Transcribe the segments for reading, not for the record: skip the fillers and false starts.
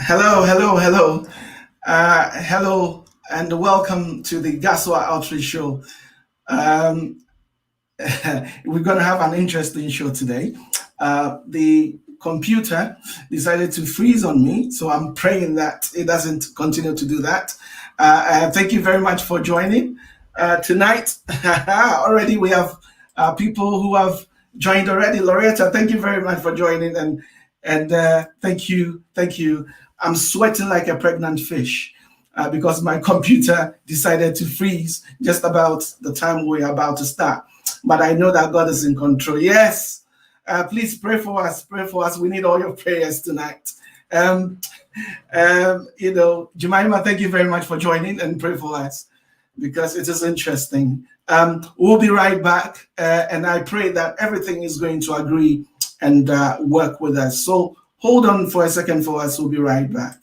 Hello. Hello, and welcome to the Gaswa Outreach Show. Um, we're going to have an interesting show today. The computer decided to freeze on me, so I'm praying that it doesn't continue to do that. Thank you very much for joining. Tonight, already we have people who have joined already. Loretta, thank you very much for joining, and thank you. I'm sweating like a pregnant fish because my computer decided to freeze just about the time we're about to start. But I know that God is in control. Yes. Please pray for us. Pray for us. We need all your prayers tonight. Um, Jemima, thank you very much for joining and pray for us because it is interesting. We'll be right back, and I pray that everything is going to agree and work with us. So hold on for a second for us. We'll be right back.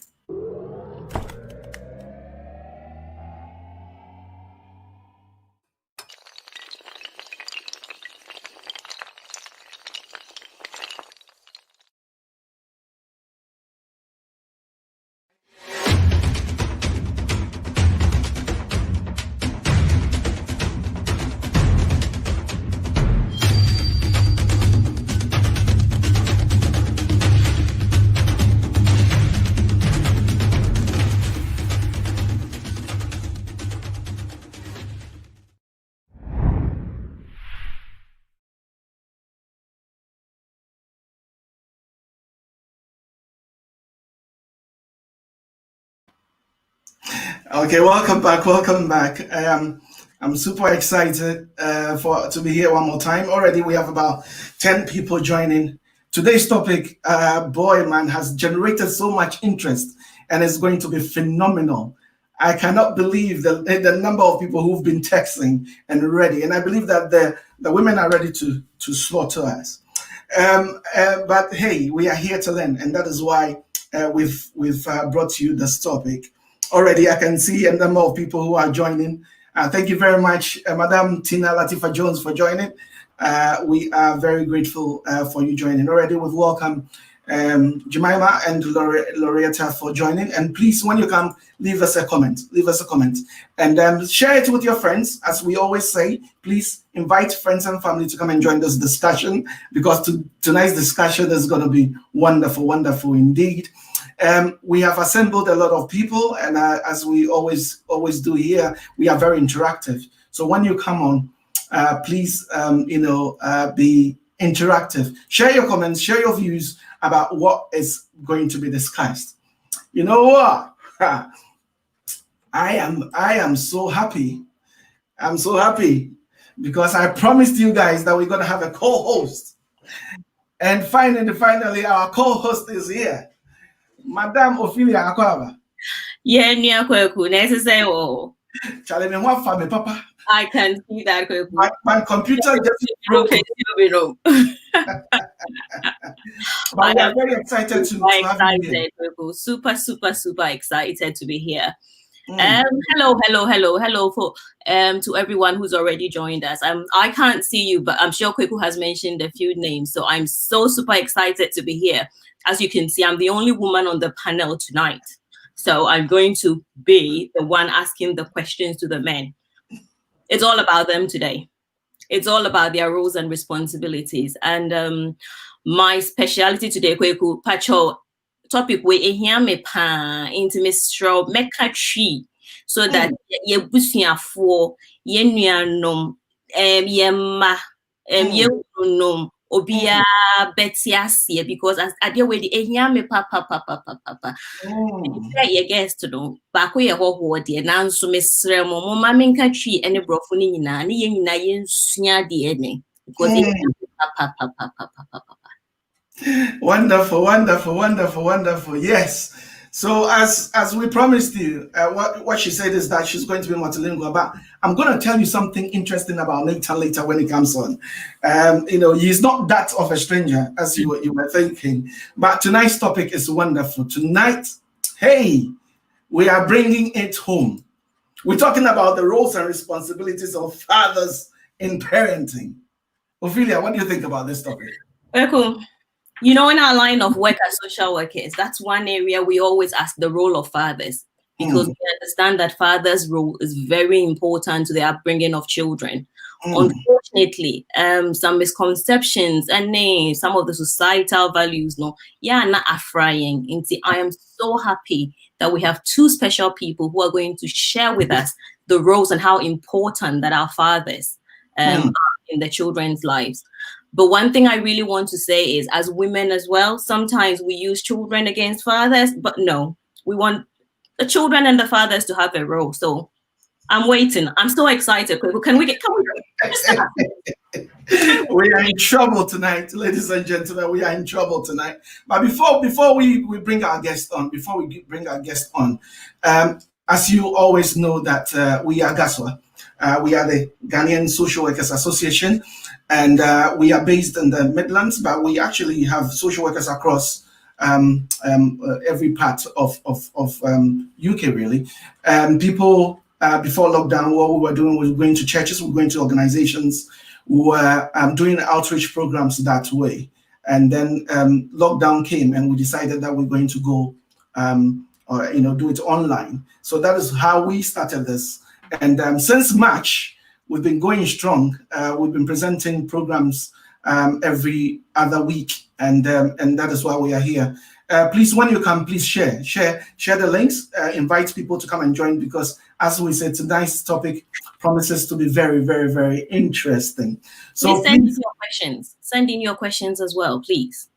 Okay, welcome back. Welcome back. I'm super excited to be here one more time. Already, we have about 10 people joining. Today's topic, boy, man, has generated so much interest, and it's going to be phenomenal. I cannot believe the number of people who've been texting and ready, and I believe that the women are ready to slaughter us. But hey, we are here to learn, and that is why we've brought you this topic. Already, I can see a number of people who are joining. Thank you very much, Madam Tina Latifa Jones, for joining. We are very grateful for you joining. Already, we've welcomed Jemima and Loretta for joining. And please, when you come, leave us a comment. Leave us a comment. And share it with your friends. As we always say, please invite friends and family to come and join this discussion because tonight's discussion is going to be wonderful, wonderful indeed. We have assembled a lot of people, and as we always do here, we are very interactive. So when you come on, please, be interactive. Share your comments, share your views about what is going to be discussed. You know what? I am so happy. I'm so happy because I promised you guys that we're going to have a co-host. And finally, our co-host is here. Madam Ophelia Akwaba. Yeah, near Kweku, necessary. Oh, Charlie, me want for me, Papa. I can see that Kweku. My computer just broke. But we are very excited to have you here. Kweku. Super excited to be here. Hello for to everyone who's already joined us. I can't see you, but I'm sure Kweku has mentioned a few names, so I'm so super excited to be here. As you can see, I'm the only woman on the panel tonight, so I'm going to be the one asking the questions to the men. It's all about them today. It's all about their roles and responsibilities. And my specialty today, Kweku Pacho, topic we hear me pa intimate straw meka tree so that ye busia for ye nuanom ye nom obia betiasie because as adia we the hear me papa ye guest no ba ko ye ho de na nso mesrɛ mo ma menka tree ene brofo ni nyina ne ye nyina ye nsua de ne because papa. Wonderful. Yes. So as we promised you, what she said is that she's going to be multilingual. But I'm going to tell you something interesting about later when it comes on. He's not that of a stranger as you were thinking. But tonight's topic is wonderful. Tonight, hey, we are bringing it home. We're talking about the roles and responsibilities of fathers in parenting. Ophelia, what do you think about this topic? Very cool. You know, in our line of work as social workers, that's one area we always ask the role of fathers, because we understand that fathers' role is very important to the upbringing of children. Unfortunately, some misconceptions and some of the societal values, not affrying. I am so happy that we have two special people who are going to share with us the roles and how important that our fathers are in the children's lives. But one thing I really want to say is, as women as well, sometimes we use children against fathers, but no, we want the children and the fathers to have a role. So I'm waiting. I'm so excited. Can we We are in trouble tonight, ladies and gentlemen. We are in trouble tonight. But before we bring our guest on, as you always know that we are GASWA. We are the Ghanaian Social Workers Association, and we are based in the Midlands, but we actually have social workers across every part of UK, really. People, before lockdown, what we were doing was going to churches, we were going to organizations, we were doing outreach programs that way. And then lockdown came, and we decided that we're going to go, do it online. So that is how we started this. And since March, we've been going strong. We've been presenting programs every other week, and that is why we are here. Please, when you can, please share the links, invite people to come and join, because as we said, tonight's topic promises to be very, very, very interesting. So send in your questions as well, please.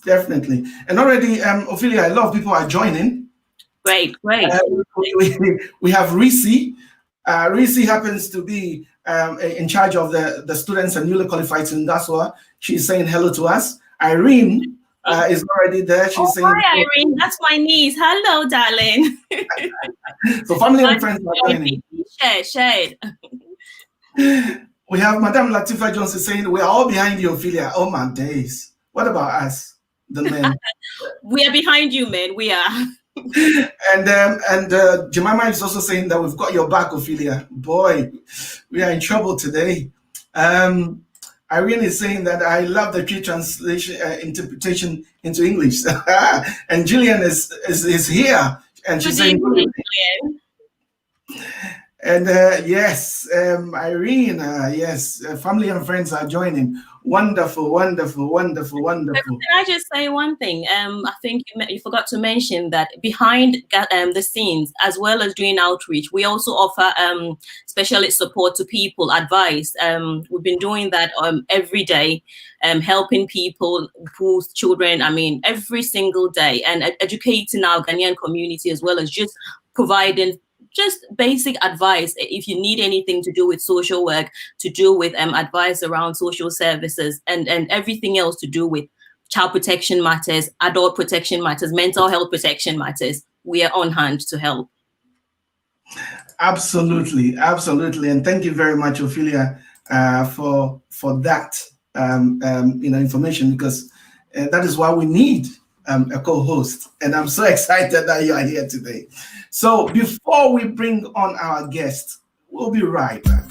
Definitely. And already, Ophelia, a lot of people are joining. Great. We have Reese. Reese happens to be in charge of the students and newly qualified in GASWA. She's saying hello to us. Irene is already there. She's saying, hi, Irene. That's my niece. Hello, darling. So family and friends are joining. Share. We have Madame Latifa Johnson saying, we are all behind you, Ophelia. Oh, my days. What about us, the men? We are behind you, men. We are. And Jemima is also saying that we've got your back, Ophelia. Boy, we are in trouble today. Irene is saying that I love the tree translation interpretation into English. And Gillian is here, and she's saying, and yes, Irene, yes, family and friends are joining. Wonderful. Can I just say one thing? I think you forgot to mention that behind the scenes, as well as doing outreach, we also offer specialist support to people, advice. We've been doing that every day, helping people whose children, every single day, and educating our Ghanaian community, as well as just providing just basic advice if you need anything to do with social work, to do with advice around social services, and everything else to do with child protection matters, adult protection matters, mental health protection matters. We are on hand to help. Absolutely. And thank you very much, Ophelia, for that information, because that is why we need a co-host, and I'm so excited that you are here today. So before we bring on our guest, we'll be right back.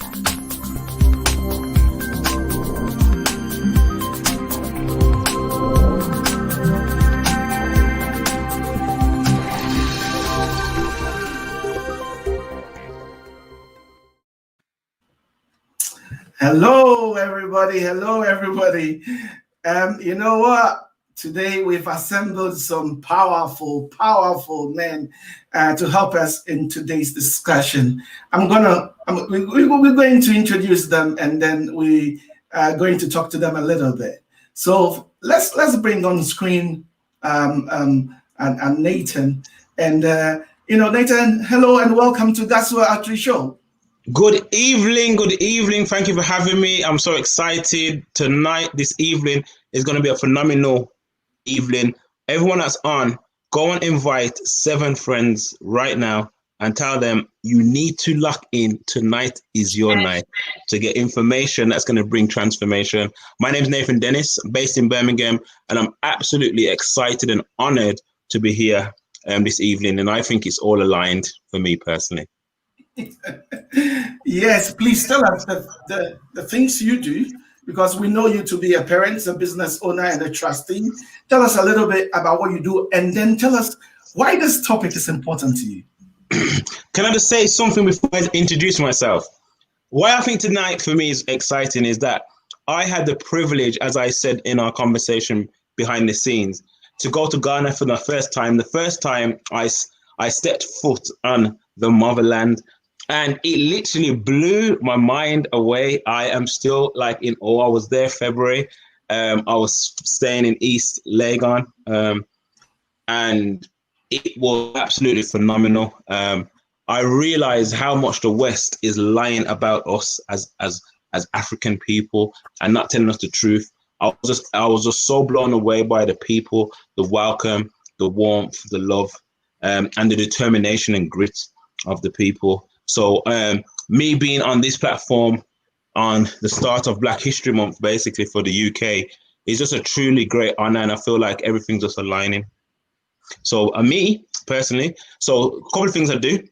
Hello, everybody. You know what? Today, we've assembled some powerful men to help us in today's discussion. We're going to introduce them, and then we are going to talk to them a little bit. So let's bring on screen and Nathan. And Nathan, hello and welcome to GASWA Outreach Show. Good evening. Thank you for having me. I'm so excited. This evening is going to be a phenomenal evening. Everyone that's on, go and invite 7 friends right now and tell them you need to lock in. Tonight is your night to get information that's going to bring transformation. My name is Nathan Dennis, based in Birmingham, and I'm absolutely excited and honored to be here this evening. And I think it's all aligned for me personally. Yes, please tell us the things you do, because we know you to be a parent, a business owner, and a trustee. Tell us a little bit about what you do, and then tell us why this topic is important to you. Can I just say something before I introduce myself? Why I think tonight for me is exciting is that I had the privilege, as I said in our conversation behind the scenes, to go to Ghana for the first time. The first time I stepped foot on the motherland, and it literally blew my mind away. I am still like in awe. I was there February. I was staying in East Legon, and it was absolutely phenomenal. I realized how much the West is lying about us as African people and not telling us the truth. I was just so blown away by the people, the welcome, the warmth, the love, and the determination and grit of the people. So me being on this platform on the start of Black History Month, basically for the UK, is just a truly great honor, and I feel like everything's just aligning. So me personally, so a couple of things I do.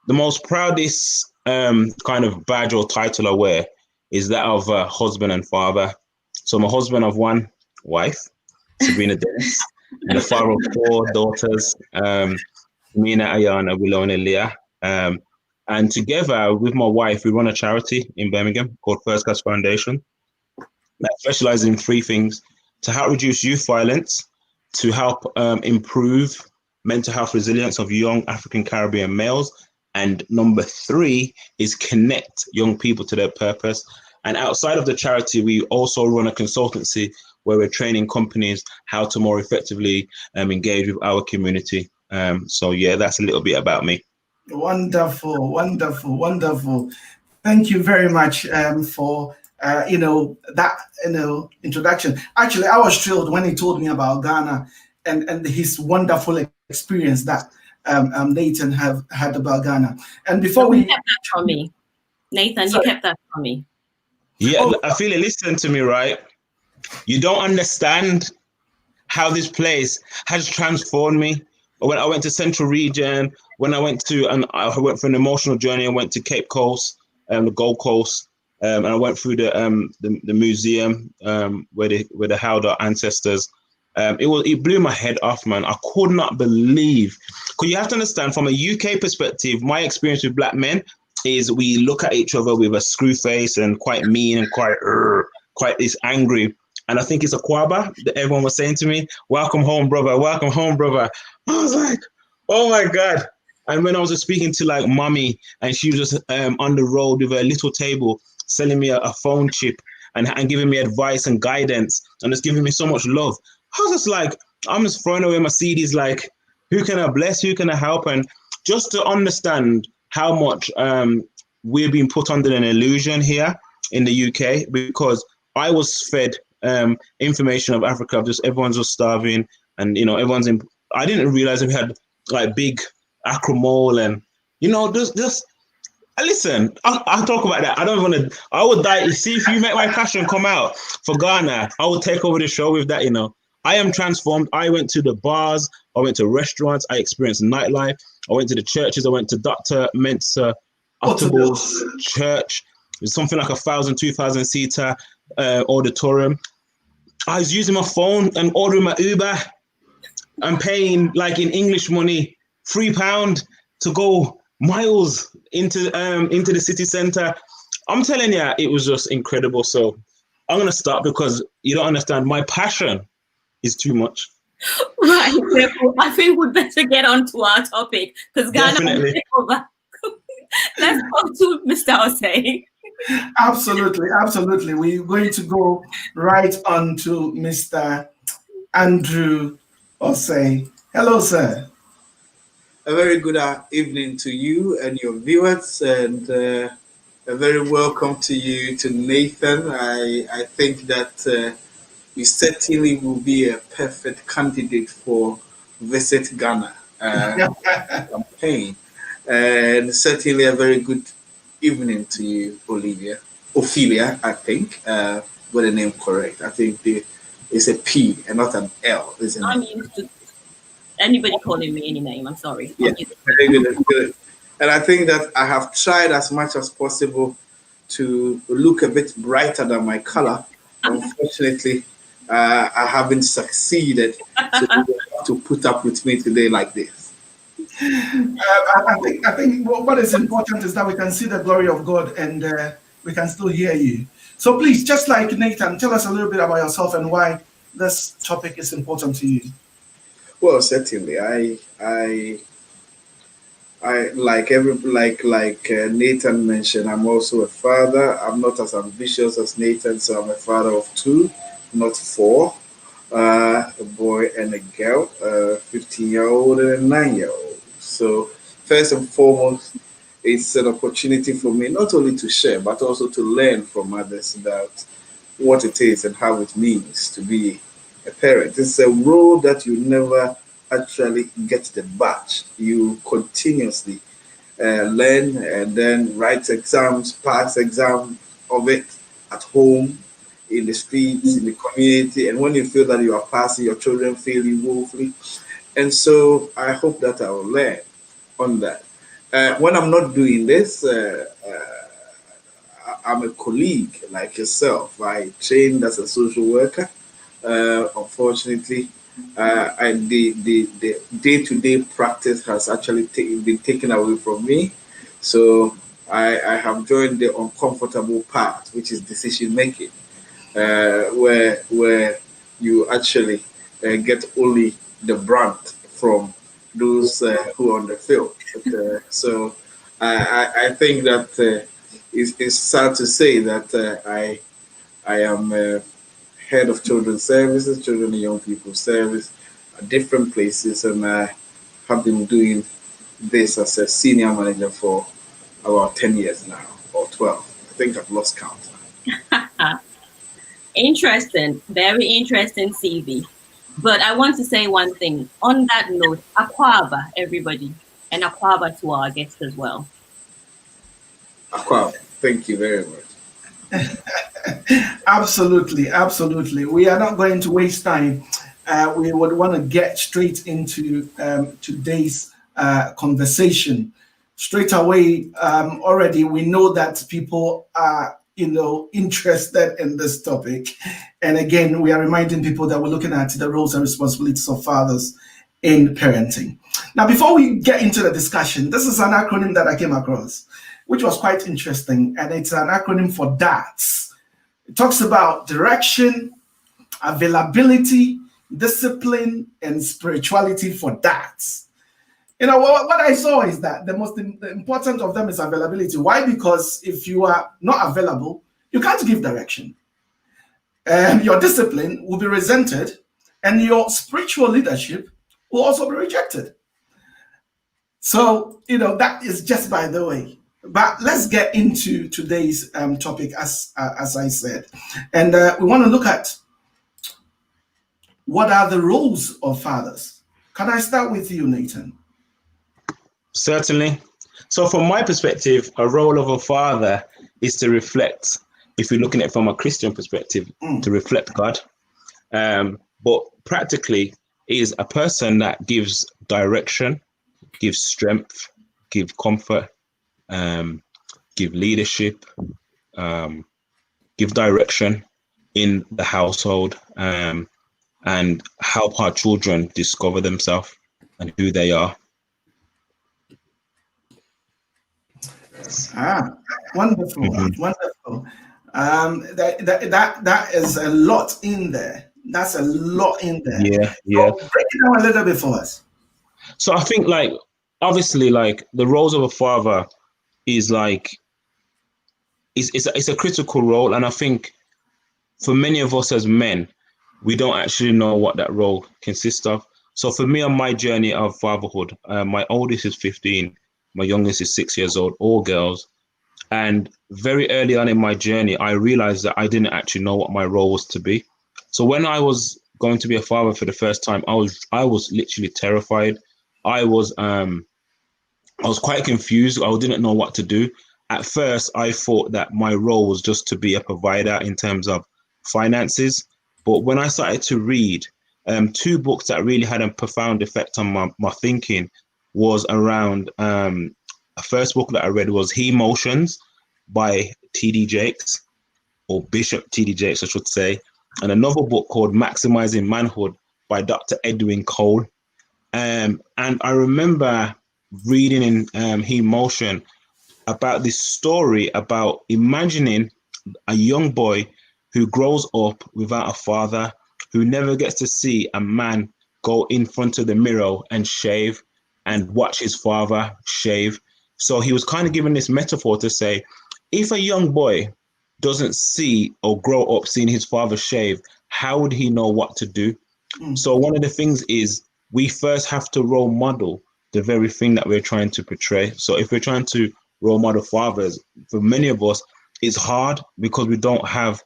The most proudest kind of badge or title I wear is that of husband and father. So I'm a husband of one wife, Sabrina Dennis, and a father of 4 daughters, Mina, Ayana, Willow, and Leah. And together with my wife, we run a charity in Birmingham called First Class Foundation that specializes in 3 things: to help reduce youth violence, to help improve mental health resilience of young African Caribbean males, and number 3 is connect young people to their purpose. And outside of the charity, we also run a consultancy where we're training companies how to more effectively engage with our community. So yeah, that's a little bit about me. Wonderful, wonderful, wonderful. Thank you very much for that introduction. Actually, I was thrilled when he told me about Ghana and his wonderful experience that Nathan have had about Ghana. And before you kept that from me, Nathan, you kept that from me. Yeah, I feel it. Listen to me, right? You don't understand how this place has transformed me. When I went to Central Region, when I went for an emotional journey, I went to Cape Coast, the Gold Coast, and I went through the museum where they held our ancestors. It blew my head off, man. I could not believe. Because you have to understand, from a UK perspective, my experience with Black men is we look at each other with a screw face and quite mean and quite angry. And I think it's a Kwaba that everyone was saying to me, "Welcome home, brother. Welcome home, brother." I was like, oh my God. And when I was just speaking to like mommy, and she was just on the road with a little table selling me a phone chip and giving me advice and guidance and just giving me so much love. I was just like, I'm just throwing away my CDs like, who can I bless? Who can I help? And just to understand how much we're being put under an illusion here in the UK, because I was fed information of Africa of just everyone's just starving and, everyone's in. I didn't realize we had like big Accra Mall and, just listen, I'll talk about that. I don't want to, I would die. You see, if you make my passion come out for Ghana, I will take over the show with that, I am transformed. I went to the bars, I went to restaurants, I experienced nightlife, I went to the churches, I went to Dr. Mensah Uttable's church. It's something like 1,000, 2,000 seater auditorium. I was using my phone and ordering my Uber and paying like in English money, £3 to go miles into the city center. I'm telling you, it was just incredible. So I'm gonna stop because you don't understand. My passion is too much. Right. I think we'd better get on to our topic because Ghana will take over. Let's go to Mr. Osei. Absolutely, absolutely. We're going to go right on to Mr. Andrew Osei. Hello, sir. A very good evening to you and your viewers, and a very welcome to you, to Nathan. I think that you certainly will be a perfect candidate for Visit Ghana campaign. And certainly a very good evening to you, Ophelia, I think. Got the name correct. I think it's a P and not an L, isn't it? I'm used to anybody calling me any name. I'm sorry. Yeah, very good. And I think that I have tried as much as possible to look a bit brighter than my color unfortunately, I haven't succeeded. So you have to put up with me today like this. I think what is important is that we can see the glory of God and we can still hear you. So please, just like Nathan, tell us a little bit about yourself and why this topic is important to you. Well, certainly, I Nathan mentioned, I'm also a father. I'm not as ambitious as Nathan, so I'm a father of two, not four, a boy and a girl, a 15-year-old and a 9-year-old. So first and foremost, it's an opportunity for me not only to share, but also to learn from others about what it is and how it means to be a parent. It's a role that you never actually get the badge. You continuously learn and then write exams, pass exam of it at home, in the streets, in the community. And when you feel that you are passing, your children feel you woefully. And so I hope that I will learn on that. When I'm not doing this, I'm a colleague like yourself. I trained as a social worker. Unfortunately, the day-to-day practice has actually been taken away from me. So I have joined the uncomfortable part, which is decision making, where you actually get only the brunt from those who are on the field. But, so I think that it's sad to say that I am head of children's services, children and young people service at different places, and I have been doing this as a senior manager for about 10 years now, or 12. I think I've lost count. Interesting, very interesting CV. But I want to say one thing. On that note, Akwaaba, everybody, and Akwaaba to our guests as well. Akwaaba, thank you very much. Absolutely, absolutely. We are not going to waste time. We would want to get straight into today's conversation. Straight away, already we know that people are, interested in this topic. And again, we are reminding people that we're looking at the roles and responsibilities of fathers in parenting. Now, before we get into the discussion, this is an acronym that I came across, which was quite interesting. And it's an acronym for DATS. It talks about direction, availability, discipline, and spirituality for DATS. What I saw is that the most important of them is availability. Why? Because if you are not available, you can't give direction. Your discipline will be resented, and your spiritual leadership will also be rejected. So, that is just by the way. But let's get into today's topic, as I said. And we want to look at what are the roles of fathers. Can I start with you, Nathan? Certainly. So from my perspective, a role of a father is to reflect, if you're looking at it from a Christian perspective, to reflect God. But practically is a person that gives direction, gives strength, gives comfort, give leadership, give direction in the household, and help our children discover themselves and who they are. Wonderful, wonderful. That is a lot in there. That's a lot in there. Yeah. So break it down a little bit for us. So I think, obviously, the roles of a father is it's a critical role, and I think for many of us as men, we don't actually know what that role consists of. So for me, on my journey of fatherhood, my oldest is 15. My youngest is 6 years old, all girls. And very early on in my journey, I realized that I didn't actually know what my role was to be. So when I was going to be a father for the first time, I was literally terrified. I was quite confused. I didn't know what to do. At first, I thought that my role was just to be a provider in terms of finances. But when I started to read two books that really had a profound effect on my thinking, was around a first book that I read was He Motions by T.D. Jakes, or Bishop T.D. Jakes, I should say, and another book called Maximizing Manhood by Dr. Edwin Cole. And I remember reading in He Motion about this story about imagining a young boy who grows up without a father, who never gets to see a man go in front of the mirror and shave and watch his father shave. So he was kind of giving this metaphor to say, if a young boy doesn't see or grow up seeing his father shave, how would he know what to do? So one of the things is we first have to role model the very thing that we're trying to portray. So if we're trying to role model fathers, for many of us, it's hard because we don't have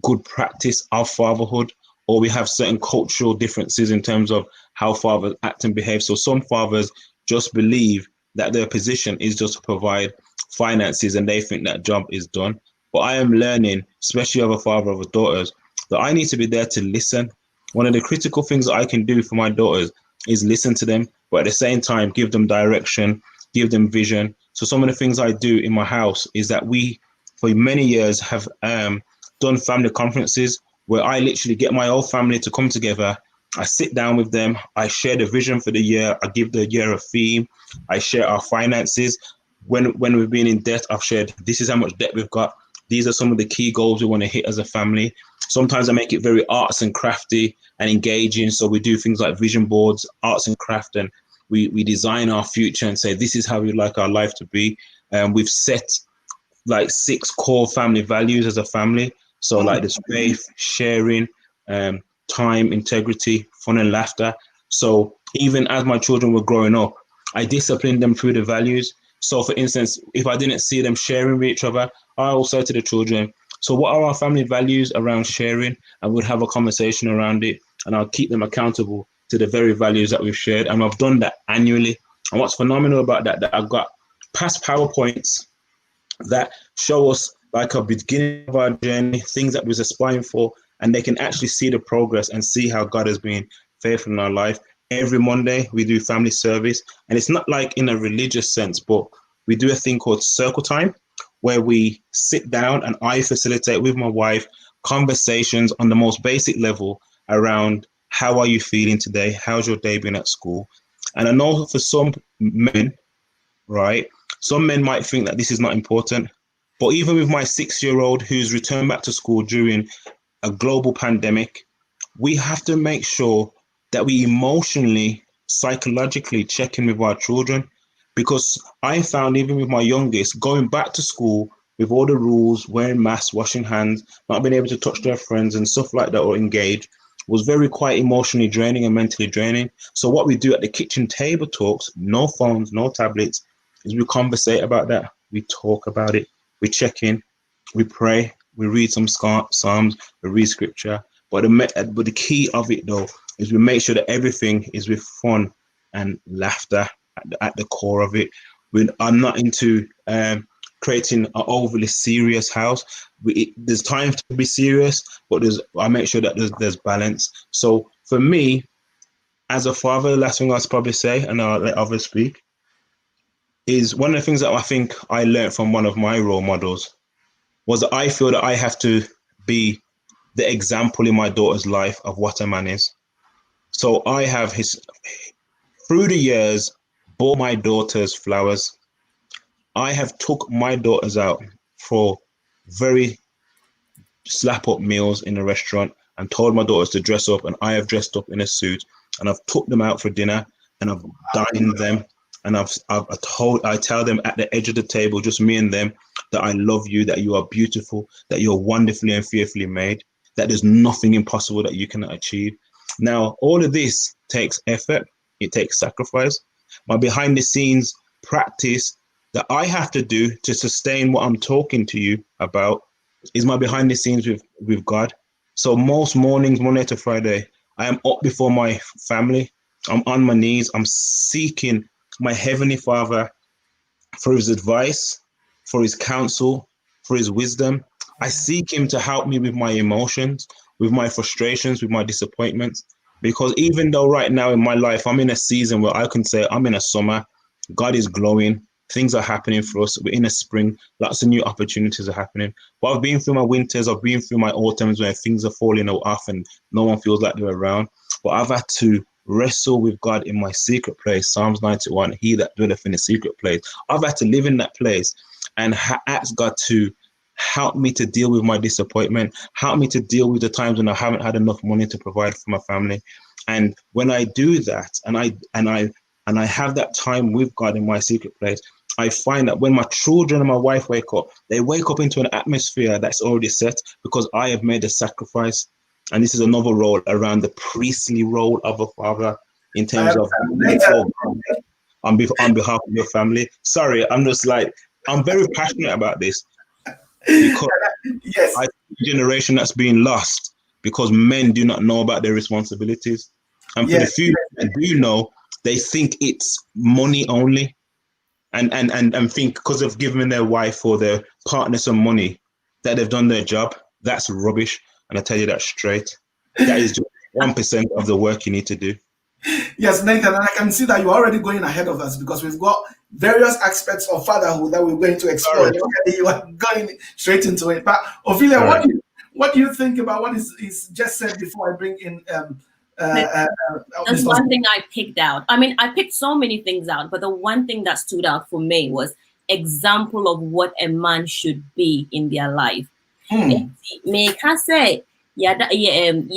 good practice of fatherhood, or we have certain cultural differences in terms of how fathers act and behave. So some fathers just believe that their position is just to provide finances and they think that job is done. But I am learning, especially as a father of daughters, that I need to be there to listen. One of the critical things that I can do for my daughters is listen to them, but at the same time, give them direction, give them vision. So some of the things I do in my house is that we, for many years, have done family conferences where I literally get my whole family to come together. I sit down with them. I share the vision for the year. I give the year a theme. I share our finances. When we've been in debt, I've shared, this is how much debt we've got. These are some of the key goals we want to hit as a family. Sometimes I make it very arts and crafty and engaging. So we do things like vision boards, arts and craft, and we design our future and say, this is how we'd like our life to be. We've set like 6 core family values as a family. So like this faith, sharing, time, integrity, fun and laughter. So even as my children were growing up, I disciplined them through the values. So for instance, if I didn't see them sharing with each other, I will say to the children, so what are our family values around sharing? And we'd have a conversation around it, and I'll keep them accountable to the very values that we've shared. And I've done that annually. And what's phenomenal about that I've got past PowerPoints that show us like a beginning of our journey, things that we was aspiring for, and they can actually see the progress and see how God has been faithful in our life. Every Monday we do family service, and it's not like in a religious sense, but we do a thing called circle time, where we sit down and I facilitate with my wife conversations on the most basic level around how are you feeling today? How's your day been at school? And I know for some men, right, some men might think that this is not important, but even with my 6-year-old who's returned back to school during a global pandemic, we have to make sure that we emotionally, psychologically check in with our children. Because I found even with my youngest, going back to school with all the rules, wearing masks, washing hands, not being able to touch their friends and stuff like that or engage, was very quite emotionally draining and mentally draining. So what we do at the kitchen table talks, no phones, no tablets, is we conversate about that. We talk about it. We check in. We pray. We read some Psalms. We read scripture. But the key of it, though, is we make sure that everything is with fun and laughter at the core of it. I'm not into creating an overly serious house. There's time to be serious, but I make sure that there's balance. So for me, as a father, the last thing I'll probably say, and I'll let others speak, is one of the things that I think I learned from one of my role models was that I feel that I have to be the example in my daughter's life of what a man is. So I have through the years, bought my daughters flowers. I have took my daughters out for very slap up meals in a restaurant and told my daughters to dress up, and I have dressed up in a suit, and I've took them out for dinner and I've dined them, and I tell them at the edge of the table, just me and them, that I love you, that you are beautiful, that you're wonderfully and fearfully made, that there's nothing impossible that you cannot achieve. Now, all of this takes effort. It takes sacrifice. My behind the scenes practice that I have to do to sustain what I'm talking to you about is my behind the scenes with God. So most mornings, Monday to Friday, I am up before my family. I'm on my knees. I'm seeking my Heavenly Father for his advice, for his counsel, for his wisdom. I seek him to help me with my emotions, with my frustrations, with my disappointments. Because even though right now in my life, I'm in a season where I can say I'm in a summer, God is glowing, things are happening for us. We're in a spring, lots of new opportunities are happening. But I've been through my winters, I've been through my autumns where things are falling off and no one feels like they're around. But I've had to wrestle with God in my secret place. Psalms 91, he that dwelleth in the secret place. I've had to live in that place and ask God to help me to deal with my disappointment, help me to deal with the times when I haven't had enough money to provide for my family. And when I do that, and I have that time with God in my secret place, I find that when my children and my wife wake up, they wake up into an atmosphere that's already set because I have made a sacrifice. And this is another role around the priestly role of a father in terms of on behalf of your family. Sorry, I'm very passionate about this because yes. I see a generation that's being lost because men do not know about their responsibilities. And for the few that do know, they think it's money only and think because of giving their wife or their partner some money that they've done their job. That's rubbish. And I tell you that straight. That is just 1% of the work you need to do. Yes, Nathan, and I can see that you're already going ahead of us because we've got various aspects of fatherhood that we're going to explore. You are going straight into it. But Ophelia, what do you think about what is just said before I bring in That's one thing I picked out. I mean, I picked so many things out, but the one thing that stood out for me was example of what a man should be in their life. Me can say, Nathan.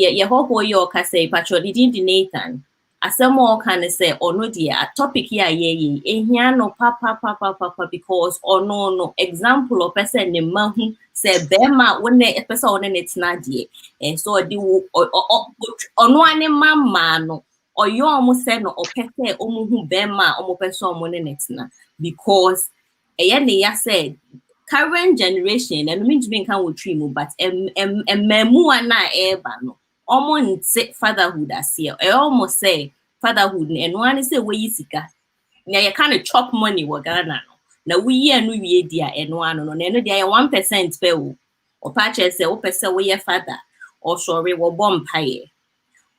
Asemo can say, or no dear, a topic here, no papa, because or no example of person in Mountain say, Bema, when they a person and it's not dear. And so I do or no one man, or you almost said no, or pete, omu Bema, or person one and it's not because a said, current generation, and mean to be can with trimu, but a memu na ebano. Almost say fatherhood as here. I almost say fatherhood, and one say we isika. Now you kind of chop money we Ghana. Now we no we dear and one no no dear 1% pay or patches say person we father or sorry we bomb pie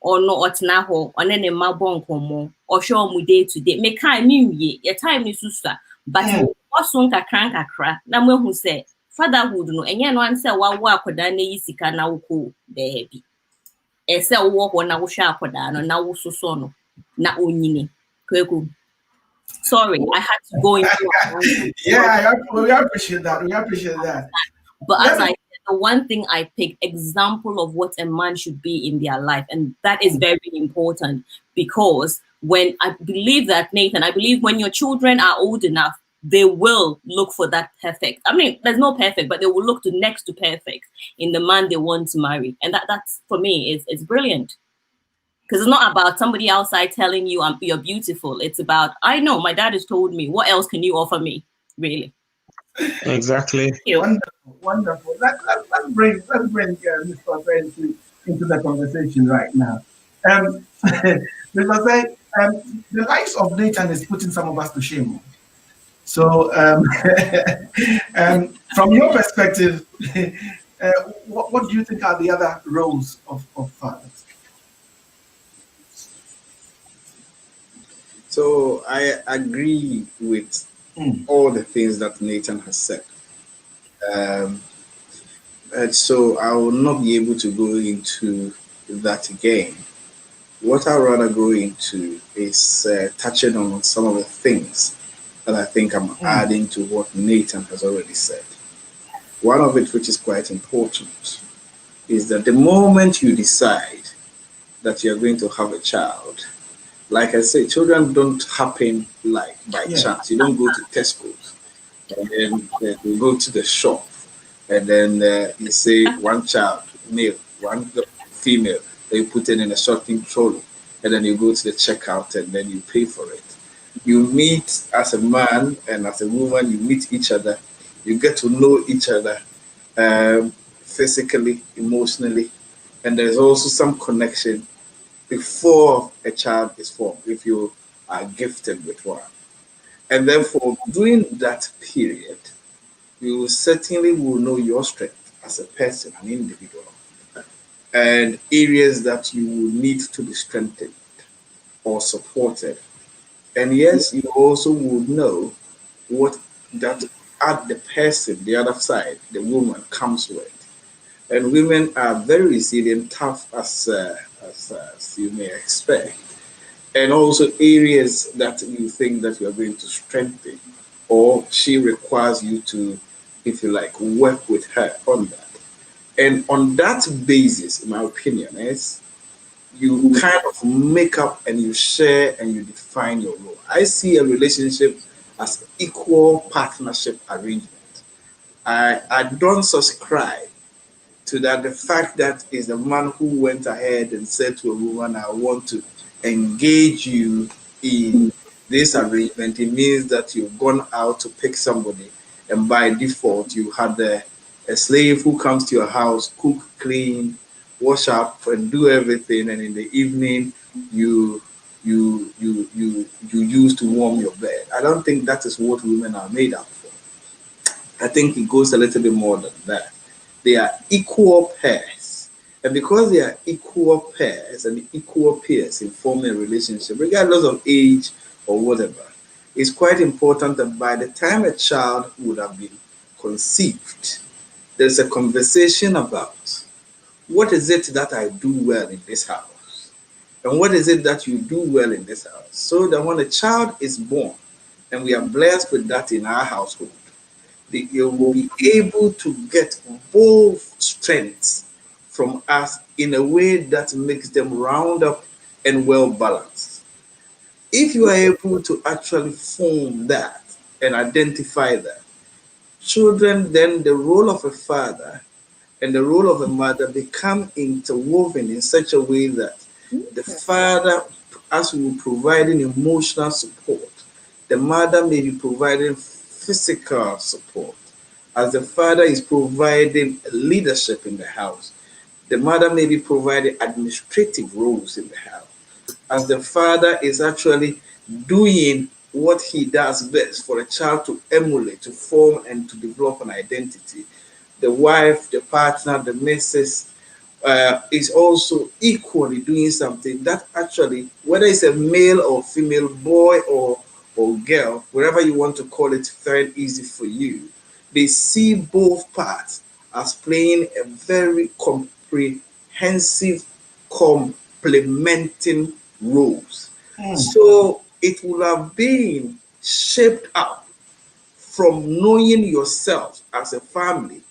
or no otna ho on any ma bon komo or show mu day to day. Make kind new ye your time is sister, but also kakra na mo who say fatherhood no and yan one say wa akoda na isika na wo baby. Ese wo na wo hwa akoda no na wo soso no na onyini kweku. Sorry, I had to go into we appreciate that. But as I said, the one thing I picked, example of what a man should be in their life, and that is very important because when I believe that, Nathan, I believe when your children are old enough, they will look for that perfect. I mean, there's no perfect, but they will look to next to perfect in the man they want to marry. And that's for me, it's brilliant. Because it's not about somebody outside telling you you're beautiful. It's about, I know, my dad has told me, what else can you offer me, really? Exactly. Wonderful. Let's bring Mr. Fair into the conversation right now. Mr. Fair, the likes of Nathan is putting some of us to shame. So, from your perspective, what do you think are the other roles of fathers? So I agree with all the things that Nathan has said. And so I will not be able to go into that again. What I'd rather go into is touching on some of the things that I think I'm adding to what Nathan has already said. One of it, which is quite important, is that the moment you decide that you're going to have a child, like I say, children don't happen like by chance. You don't go to Tesco's and then you go to the shop and then you say one child, male, one female, then you put it in a shopping trolley and then you go to the checkout and then you pay for it. You meet as a man and as a woman, you meet each other, you get to know each other physically, emotionally, and there's also some connection before a child is formed, if you are gifted with one. And then for during that period, you certainly will know your strength as a person, an individual, and areas that you will need to be strengthened or supported. And yes, you also would know what that the person, the other side, the woman comes with. And women are very resilient, tough as you may expect, and also areas that you think that you are going to strengthen, or she requires you to, if you like, work with her on that. And on that basis, in my opinion, is you kind of make up and you share and you define your role. I see a relationship as equal partnership arrangement. I don't subscribe to that. The fact that is the man who went ahead and said to a woman, I want to engage you in this arrangement, it means that you've gone out to pick somebody, and by default you had a slave who comes to your house, cook, clean, wash up, and do everything, and in the evening you use to warm your bed. I don't think that is what women are made up for. I think it goes a little bit more than that. They are equal pairs. And because they are equal pairs and equal peers in forming a relationship, regardless of age or whatever, it's quite important that by the time a child would have been conceived, there's a conversation about what is it that I do well in this house? And what is it that you do well in this house? So that when a child is born, and we are blessed with that in our household, you will be able to get both strengths from us in a way that makes them round up and well balanced. If you are able to actually form that and identify that, children, then the role of a father and the role of a mother become interwoven in such a way that the father, as we were providing emotional support, the mother may be providing physical support. As the father is providing leadership in the house, the mother may be providing administrative roles in the house. As the father is actually doing what he does best for a child to emulate, to form, and to develop an identity, the wife, the partner, the missus is also equally doing something that actually, whether it's a male or female, boy or girl, wherever you want to call it, very easy for you, they see both parts as playing a very comprehensive, complementing roles. So it will have been shaped up from knowing yourself as a family,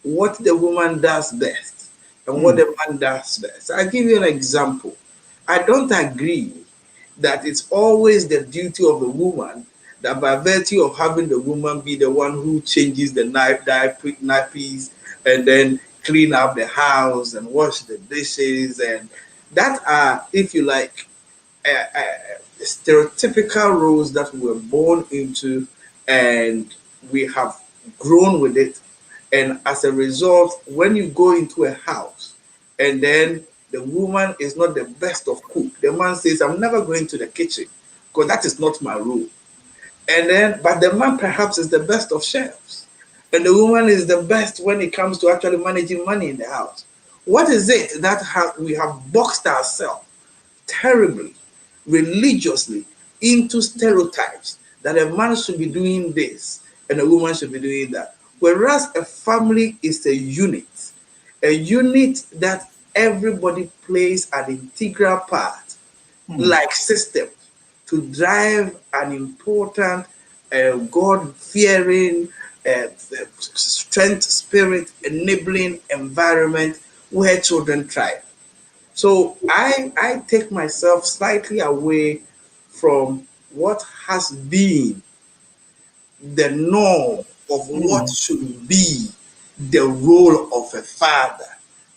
what the woman does best and what the man does best. I'll give you an example. I don't agree that it's always the duty of the woman that by virtue of having the woman be the one who changes the nappies and then clean up the house and wash the dishes, and that are, if you like, stereotypical roles that we were born into and we have grown with it. And as a result, when you go into a house and then the woman is not the best of cook, the man says, I'm never going to the kitchen because that is not my role. And then, but the man perhaps is the best of chefs, and the woman is the best when it comes to actually managing money in the house. What is it that we have boxed ourselves terribly, religiously, into stereotypes that a man should be doing this and a woman should be doing that? Whereas a family is a unit that everybody plays an integral part, like system, to drive an important, God-fearing, strength, spirit, enabling environment where children thrive. So I take myself slightly away from what has been the norm of what should be the role of a father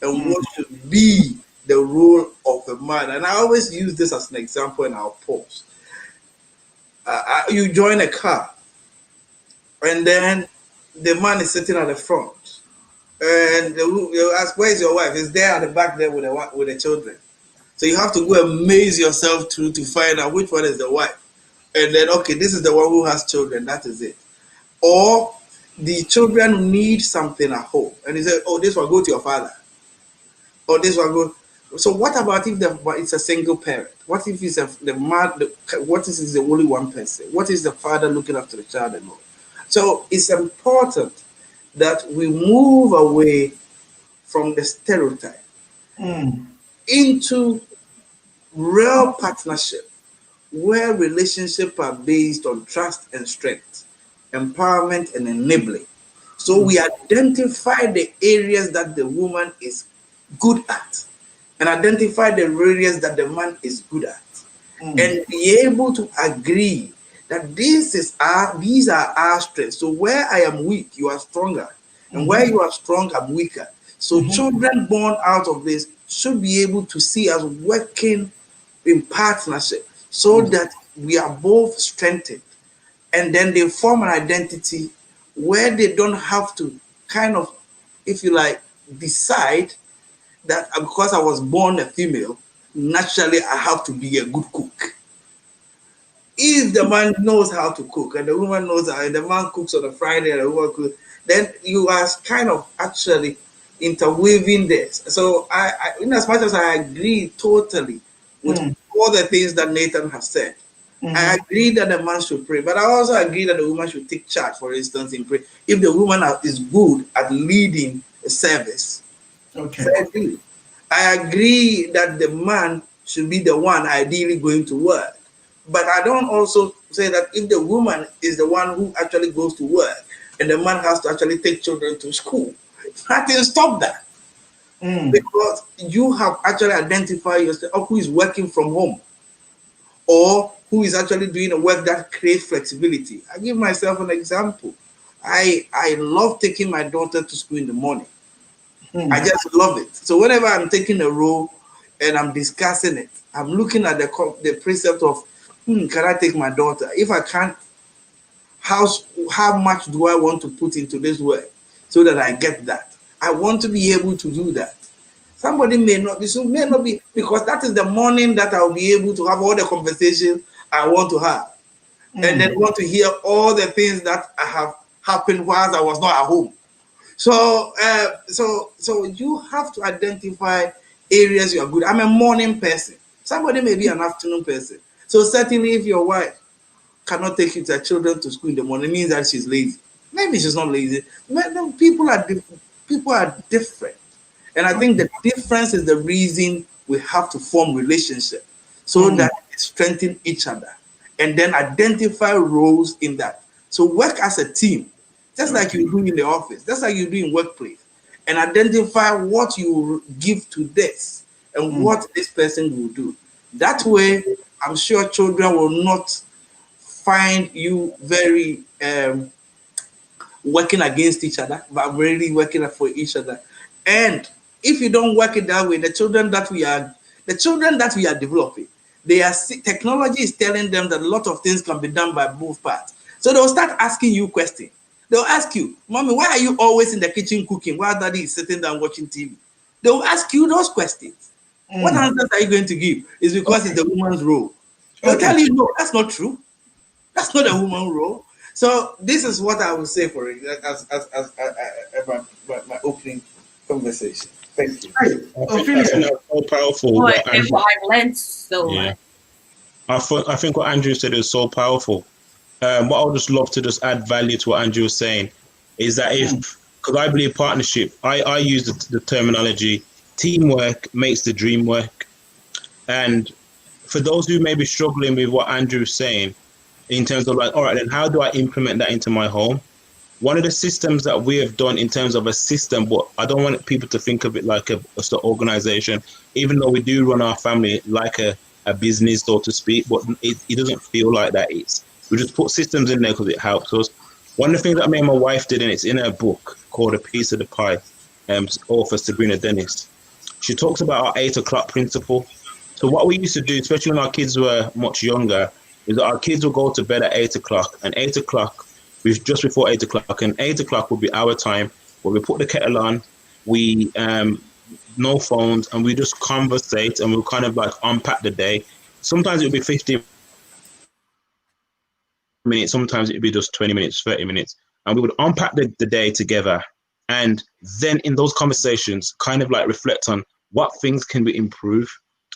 and what should be the role of a mother. And I always use this as an example in our post. You join a car, and then the man is sitting at the front, and you ask, "Where's your wife?" Is there at the back there with the children. So you have to go and maze yourself through to find out which one is the wife, and then okay, this is the one who has children. That is it. Or the children need something at home, and he said, "Oh, this one go to your father," or this one go. So what about if it's a single parent? What if it's the man? What if it's the only one person? What is the father looking after the child alone? So it's important that we move away from the stereotype into real partnership, where relationships are based on trust and strength, empowerment and enabling. So we identify the areas that the woman is good at and identify the areas that the man is good at, and be able to agree that these are our strengths. So where I am weak, you are stronger, and where you are strong, I'm weaker. So children born out of this should be able to see us working in partnership so that we are both strengthened, and then they form an identity where they don't have to kind of, if you like, decide that because I was born a female, naturally I have to be a good cook. If the man knows how to cook and the woman knows how, and the man cooks on a Friday and the woman cooks, then you are kind of actually interweaving this. So I in as much as I agree totally with all the things that Nathan has said, I agree that the man should pray, but I also agree that the woman should take charge, for instance, in prayer. If the woman is good at leading a service, Okay. I agree that the man should be the one ideally going to work. But I don't also say that if the woman is the one who actually goes to work and the man has to actually take children to school, I can stop that. Because you have actually identified yourself who is working from home or who is actually doing a work that creates flexibility. I give myself an example. I love taking my daughter to school in the morning. I just love it. So whenever I'm taking a role and I'm discussing it, I'm looking at the precept of, can I take my daughter? If I can't, how much do I want to put into this work so that I get that? I want to be able to do that. Somebody may not be, because that is the morning that I'll be able to have all the conversations I want to have. And then want to hear all the things that have happened whilst I was not at home. So, so you have to identify areas you are good. I'm a morning person. Somebody may be an afternoon person. So certainly, if your wife cannot take her children to school in the morning, it means that she's lazy. Maybe she's not lazy. People are different, and I think the difference is the reason we have to form relationship so that we strengthen each other, and then identify roles in that. So work as a team. Just like you do in the office, just like you do in workplace, and identify what you give to this and what this person will do. That way, I'm sure children will not find you very working against each other, but really working for each other. And if you don't work it that way, the children that we are developing, technology is telling them that a lot of things can be done by both parts. So they'll start asking you questions. They'll ask you, Mommy, why are you always in the kitchen cooking while Daddy is sitting down watching TV? They'll ask you those questions. What answers are you going to give? It's because it's the woman's role. They'll tell you, no, that's not true. That's not a woman's role. So this is what I would say for it as my opening conversation. Thank you. I think that's so powerful. I've learned so much. I think what Andrew said is so powerful. What I would just love to just add value to what Andrew was saying is that because I believe partnership, I use the terminology, teamwork makes the dream work. And for those who may be struggling with what Andrew is saying, in terms of like, all right, then how do I implement that into my home? One of the systems that we have done in terms of a system, but I don't want people to think of it like an organization, even though we do run our family like a business, so to speak, but it doesn't feel like that. We just put systems in there because it helps us. One of the things that me and my wife did, and it's in her book called A Piece of the Pie, author Sabrina Dennis. She talks about our 8 o'clock principle. So what we used to do, especially when our kids were much younger, is that our kids would go to bed at 8 o'clock, and 8 o'clock, just before 8 o'clock, and 8 o'clock would be our time where we put the kettle on, we no phones, and we just conversate, and we'll kind of like unpack the day. Sometimes it would be 15 minutes, sometimes it would be just 20 minutes, 30 minutes, and we would unpack the day together, and then in those conversations kind of like reflect on what things can we improve.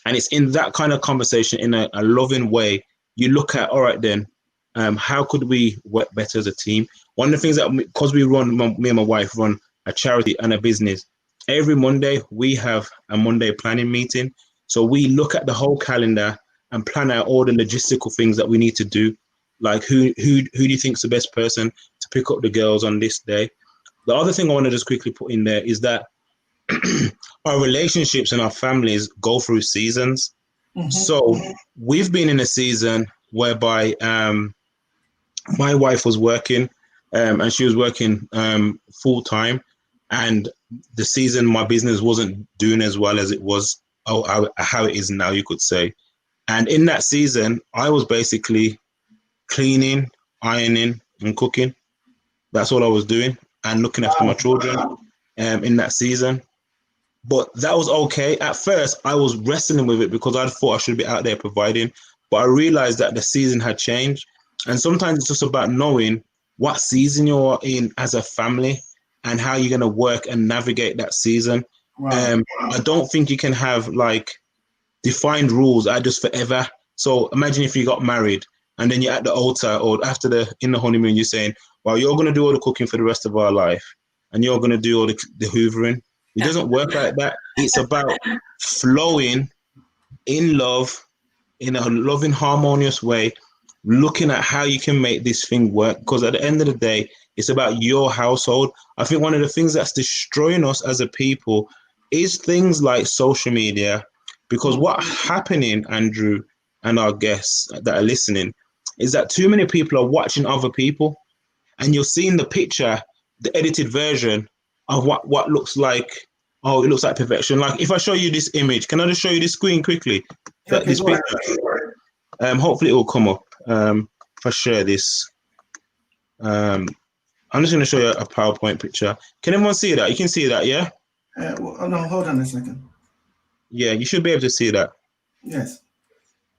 And it's in that kind of conversation, in a loving way, you look at, all right, then, how could we work better as a team? One of the things that, because we run, me and my wife run a charity and a business, every Monday we have a Monday planning meeting. So we look at the whole calendar and plan out all the logistical things that we need to do. Like who do you think is the best person to pick up the girls on this day? The other thing I want to just quickly put in there is that our relationships and our families go through seasons. Mm-hmm. So we've been in a season whereby my wife was working and she was working full time, and the season my business wasn't doing as well as it was, how it is now, you could say. And in that season, I was basically cleaning, ironing, and cooking. That's all I was doing, and looking after my children in that season. But that was okay. At first, I was wrestling with it because I thought I should be out there providing. But I realized that the season had changed. And sometimes it's just about knowing what season you're in as a family and how you're going to work and navigate that season. Wow. I don't think you can have like defined rules that are just forever. So imagine if you got married and then you're at the altar, or in the honeymoon, you're saying, well, you're going to do all the cooking for the rest of our life and you're going to do all the hoovering. It doesn't work like that. It's about flowing in love, in a loving, harmonious way, looking at how you can make this thing work. Because at the end of the day, it's about your household. I think one of the things that's destroying us as a people is things like social media. Because what's happening, Andrew, and our guests that are listening, is that too many people are watching other people, and you're seeing the picture, the edited version of what looks like, oh, it looks like perfection. Like if I show you this image, can I just show you this screen quickly? Okay, this picture. Hopefully it will come up. If I share this, I'm just going to show you a PowerPoint picture. Can everyone see that? You can see that, yeah? No, hold on a second. Yeah, you should be able to see that. Yes.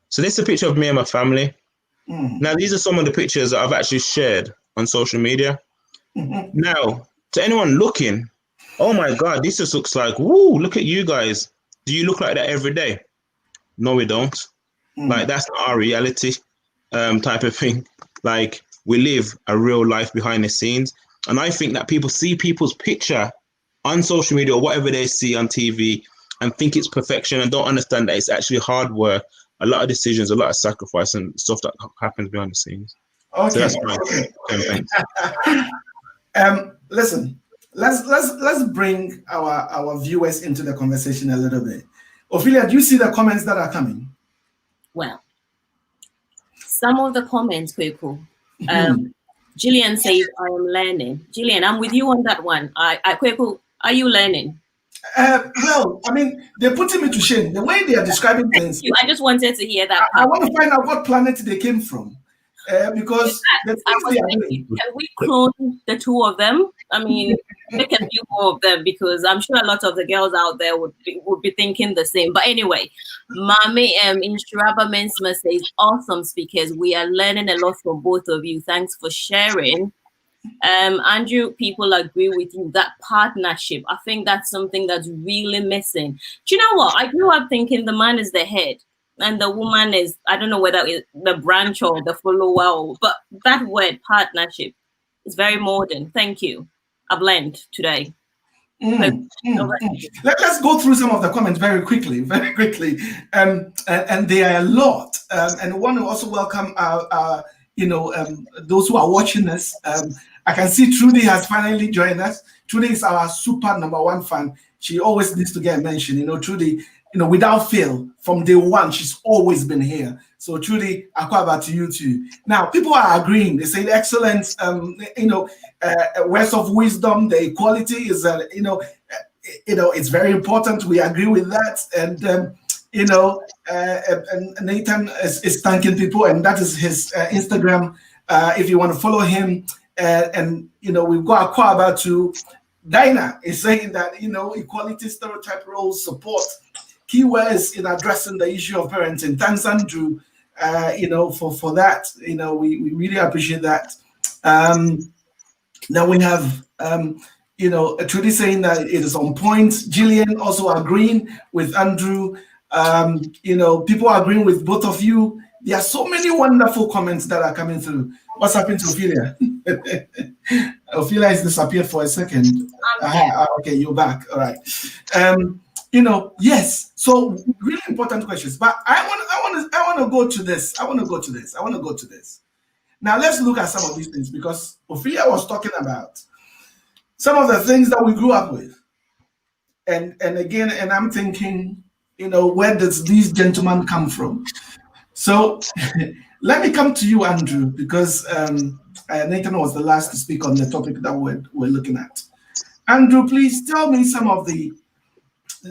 So this is a picture of me and my family. Now, these are some of the pictures that I've actually shared on social media. Now, to anyone looking, oh my God, this just looks like, woo, look at you guys. Do you look like that every day? No, we don't. Like, that's not our reality type of thing. Like, we live a real life behind the scenes. And I think that people see people's picture on social media or whatever they see on TV and think it's perfection and don't understand that it's actually hard work, a lot of decisions, a lot of sacrifice and stuff that happens behind the scenes. Okay. So that's fine. Listen, let's bring our viewers into the conversation a little bit. Ophelia, do you see the comments that are coming? Well, some of the comments, people. Gillian says, I am learning. Gillian, I'm with you on that one. Kweku, are you learning? Well, I mean, they're putting me to shame. The way they are describing things. I just wanted to hear that. I want to find out what planet they came from. Because the things they are doing. Can we clone the two of them? I mean, make a few more of them, because I'm sure a lot of the girls out there would be thinking the same. But anyway, Mami Inshiraba Mensma says, awesome speakers. We are learning a lot from both of you. Thanks for sharing. Andrew, people agree with you. That partnership, I think that's something that's really missing. Do you know what? I grew up thinking the man is the head and the woman is, I don't know whether it's the branch or the follower, but that word partnership is very modern. Thank you. I've learned today. Let's go through some of the comments very quickly. And there are a lot. And I want to also welcome those who are watching us. I can see Trudy has finally joined us. Trudy is our super #1 fan. She always needs to get mentioned. Trudy, without fail, from day one, she's always been here. So Trudy, I'll call back to you too. Now, people are agreeing. They say excellent, words of wisdom. The equality is, it's very important. We agree with that. And, and Nathan is thanking people, and that is his Instagram. If you want to follow him, we've got a call about to Dinah is saying that, equality, stereotype roles, support, key words in addressing the issue of parenting. Thanks, Andrew, for that. We really appreciate that. Now we have Trudy saying that it is on point. Gillian also agreeing with Andrew. People are agreeing with both of you. There are so many wonderful comments that are coming through. What's happened to Ophelia? Ophelia has disappeared for a second. Okay, you're back. All right. Yes. So really important questions. But I want to go to this. I want to go to this. Now let's look at some of these things, because Ophelia was talking about some of the things that we grew up with. And again, and I'm thinking, where does these gentlemen come from? So let me come to you, Andrew, because Nathan was the last to speak on the topic that we're looking at. Andrew, please tell me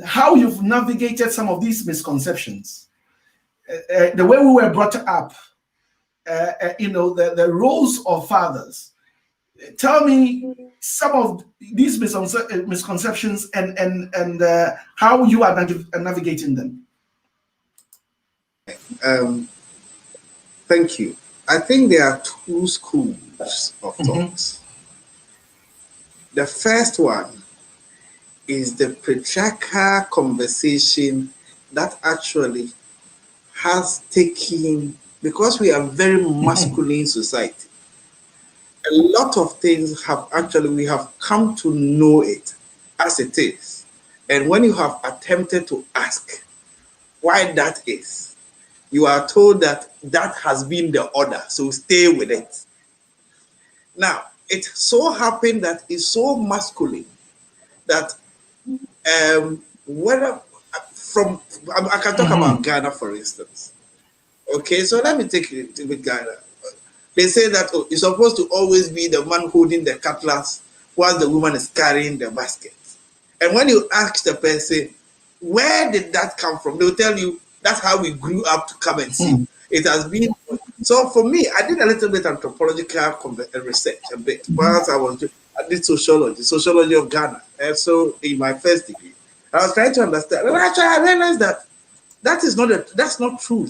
how you've navigated some of these misconceptions. The way we were brought up, the roles of fathers. Tell me some of these misconceptions and how you are navigating them. Thank you. I think there are two schools of thoughts. The first one is the patriarchal conversation that actually has taken, because we are a very masculine society, a lot of things we have come to know it as it is. And when you have attempted to ask why that is, you are told that has been the order, so stay with it. Now, it so happened that it's so masculine that I can talk about Ghana, for instance. Okay, so let me take it with Ghana. They say that it's supposed to always be the man holding the cutlass while the woman is carrying the basket. And when you ask the person, where did that come from? They'll tell you, that's how we grew up to come and see. It has been. So for me, I did a little bit anthropological research a bit. Whilst I did sociology of Ghana. And so in my first degree, I was trying to understand. And actually, I realized that that's not true,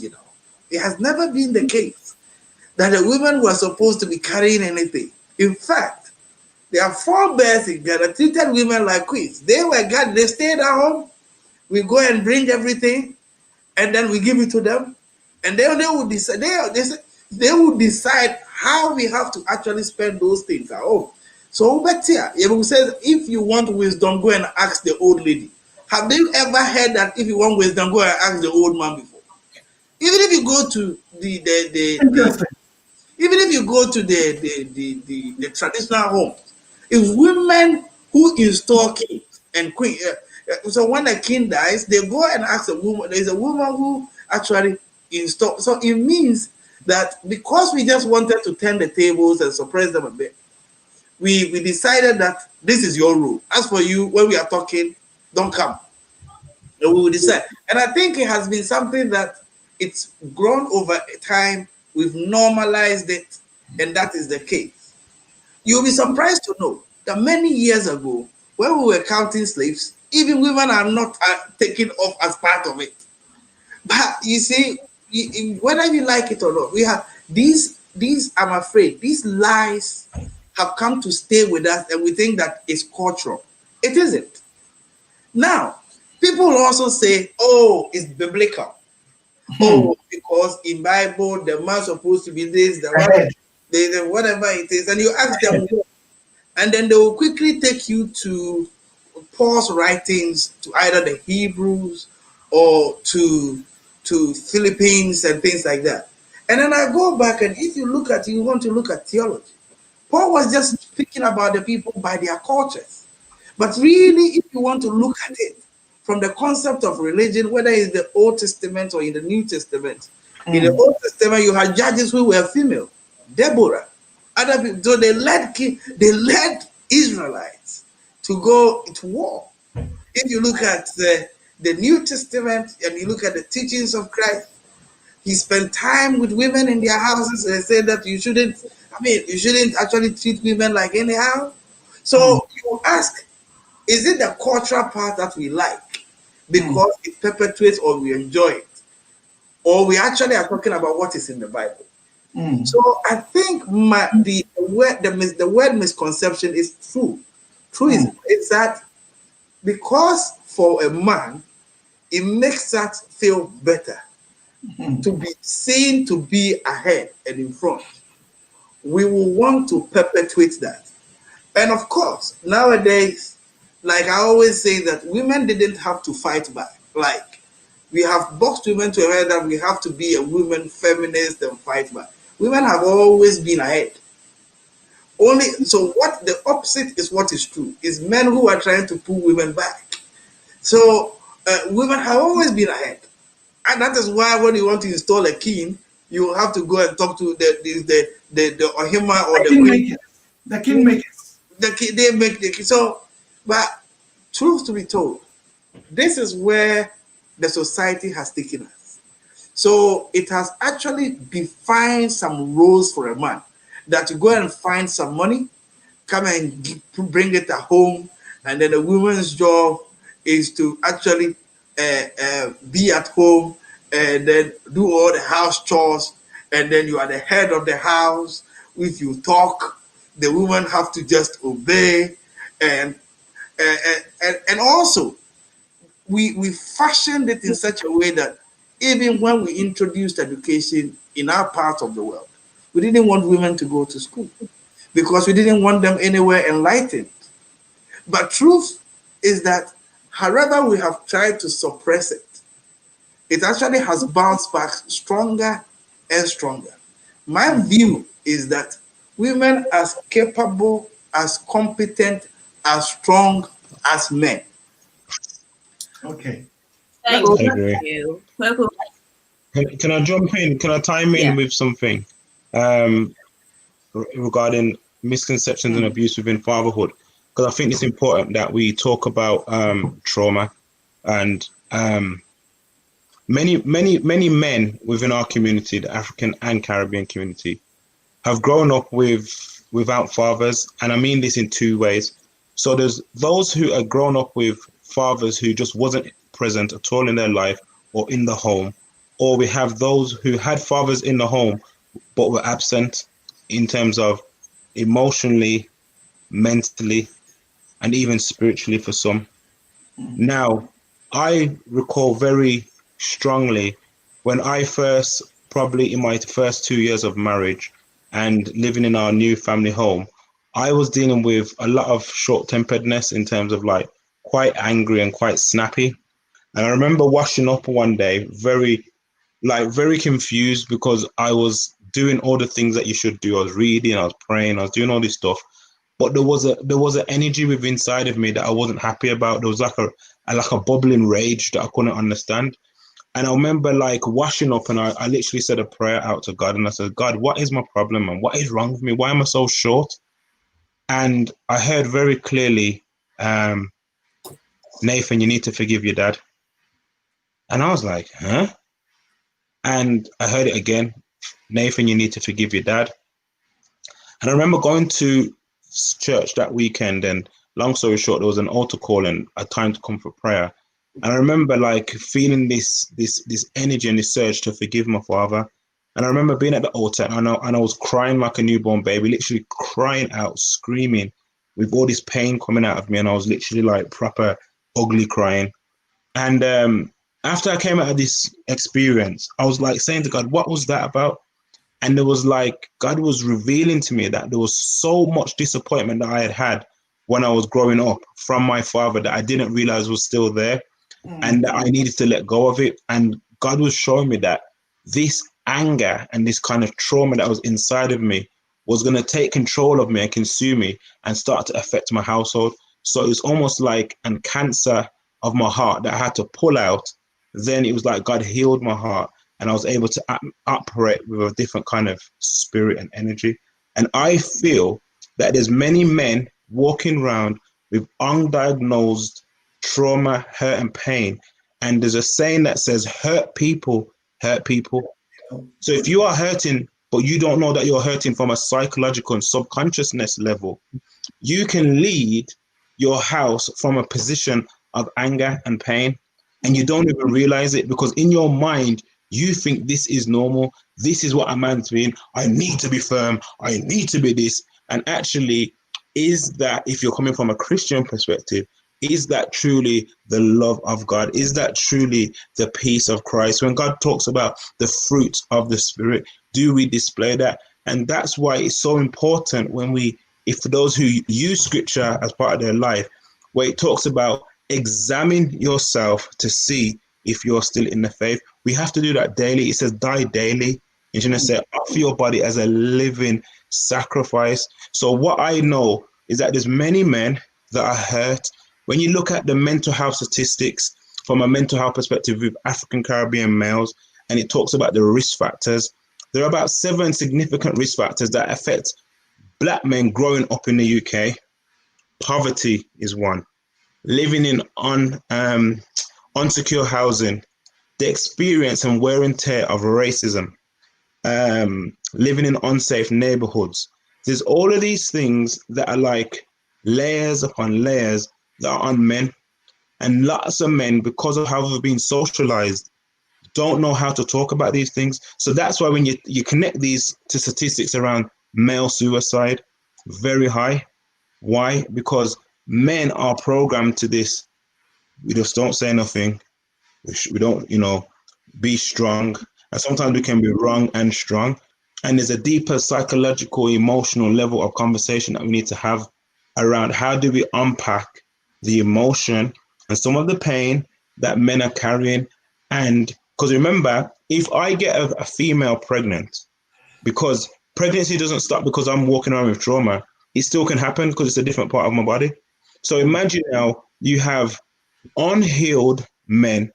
It has never been the case that the women were supposed to be carrying anything. In fact, there are forebears in Ghana treated women like queens. They stayed at home. We go and bring everything, and then we give it to them, and then they would decide. They would decide how we have to actually spend those things at home. So Betia, says, if you want wisdom, go and ask the old lady. Have they ever heard that if you want wisdom, go and ask the old man before? Even if you go to the traditional home, it's women who install kings and queen. So when a king dies, they go and ask a woman. There's a woman who actually install. So it means that because we just wanted to turn the tables and suppress them a bit, we decided that this is your rule. As for you, when we are talking, don't come. And we will decide. And I think it has been something that it's grown over time. We've normalized it, and that is the case. You'll be surprised to know that many years ago, when we were counting slaves, even women are not taken off as part of it. But you see, whether you like it or not, we have these, I'm afraid, these lies have come to stay with us, and we think that it's cultural. It isn't. Now, people also say, oh, it's biblical. Oh, because in Bible, the man's supposed to be this, the whatever it is. And you ask them, and then they will quickly take you to Paul's writings, to either the Hebrews or to Philippines and things like that. And then I go back, and if you want to look at theology, Paul was just speaking about the people by their cultures. But really, if you want to look at it from the concept of religion, whether it's the Old Testament or in the New Testament, in the Old Testament, you had judges who were female, Deborah, other people. So they led Israelites to go to war. If you look at the New Testament and you look at the teachings of Christ, he spent time with women in their houses and said that you shouldn't actually treat women like anyhow. So you ask, is it the cultural part that we like because it perpetuates or we enjoy it? Or we actually are talking about what is in the Bible? So I think the word misconception is true. truism. It's that because for a man, it makes us feel better to be seen to be ahead and in front. We will want to perpetuate that. And of course, nowadays, like I always say, that women didn't have to fight back. Like, we have boxed women to ahead that we have to be a women feminist and fight back. Women have always been ahead. Only so what the opposite is what is true is men who are trying to pull women back. So women have always been ahead, and that is why when you want to install a king, you have to go and talk to the Ohima or the queen. The kingmakers. They make the king. So, but truth to be told, this is where the society has taken us. So it has actually defined some roles for a man, that you go and find some money, come and bring it at home, and then a woman's job is to actually be at home and then do all the house chores, and then you are the head of the house. If you talk, the women have to just obey, and also we fashioned it in such a way that even when we introduced education in our part of the world, we didn't want women to go to school because we didn't want them anywhere enlightened. But truth is that however we have tried to suppress it, it actually has bounced back stronger and stronger. My view is that women as capable, as competent, as strong as men. Okay. Thank I agree. you. Can I jump in? Can I chime in with something regarding misconceptions and abuse within fatherhood? Because I think it's important that we talk about trauma, and many men within our community, the African and Caribbean community, have grown up without fathers, and I mean this in two ways. So there's those who are grown up with fathers who just wasn't present at all in their life or in the home, or we have those who had fathers in the home but were absent in terms of emotionally, mentally, and even spiritually for some. Now, I recall very strongly when I first, probably in my first 2 years of marriage and living in our new family home, I was dealing with a lot of short-temperedness in terms of like quite angry and quite snappy. And I remember washing up one day very confused because I was doing all the things that you should do. I was reading, I was praying, I was doing all this stuff. But there was an energy within inside of me that I wasn't happy about. There was like a bubbling rage that I couldn't understand. And I remember like washing up, and I literally said a prayer out to God, and I said, God, what is my problem, and what is wrong with me? Why am I so short? And I heard very clearly, Nathan, you need to forgive your dad. And I was like, huh? And I heard it again, Nathan, you need to forgive your dad. And I remember going to church that weekend, and long story short, there was an altar call and a time to come for prayer. And I remember like feeling this energy and this surge to forgive my father. And I remember being at the altar, and I was crying like a newborn baby, literally crying out, screaming with all this pain coming out of me. And I was literally like proper ugly crying. And after I came out of this experience, I was like saying to God, what was that about? And there was like, God was revealing to me that there was so much disappointment that I had when I was growing up from my father that I didn't realize was still there, and that I needed to let go of it. And God was showing me that this anger and this kind of trauma that was inside of me was going to take control of me and consume me and start to affect my household. So it was almost like a cancer of my heart that I had to pull out. Then it was like God healed my heart, and I was able to operate with a different kind of spirit and energy. And I feel that there's many men walking around with undiagnosed trauma, hurt, and pain. And there's a saying that says, hurt people hurt people. So if you are hurting, but you don't know that you're hurting from a psychological and subconsciousness level, you can lead your house from a position of anger and pain, and you don't even realize it, because in your mind, you think this is normal. This is what a man's doing. I need to be firm. I need to be this. And actually, is that, if you're coming from a Christian perspective, is that truly the love of God? Is that truly the peace of Christ? When God talks about the fruit of the Spirit, do we display that? And that's why it's so important when we, if for those who use scripture as part of their life, where it talks about examine yourself to see if you're still in the faith, we have to do that daily. It says die daily. It's going to say offer your body as a living sacrifice. So what I know is that there's many men that are hurt. When you look at the mental health statistics from a mental health perspective with African Caribbean males, and it talks about the risk factors, there are about 7 significant risk factors that affect Black men growing up in the UK. Poverty is one. Living in unsecure housing, the experience and wear and tear of racism, living in unsafe neighborhoods. There's all of these things that are like layers upon layers that are on men. And lots of men, because of how they've been socialized, don't know how to talk about these things. So that's why when you connect these to statistics around male suicide, very high. Why? Because men are programmed to this. We just don't say nothing. We don't, be strong. And sometimes we can be wrong and strong. And there's a deeper psychological, emotional level of conversation that we need to have around how do we unpack the emotion and some of the pain that men are carrying. And because remember, if I get a female pregnant, because pregnancy doesn't stop because I'm walking around with trauma, it still can happen because it's a different part of my body. So imagine now you have unhealed men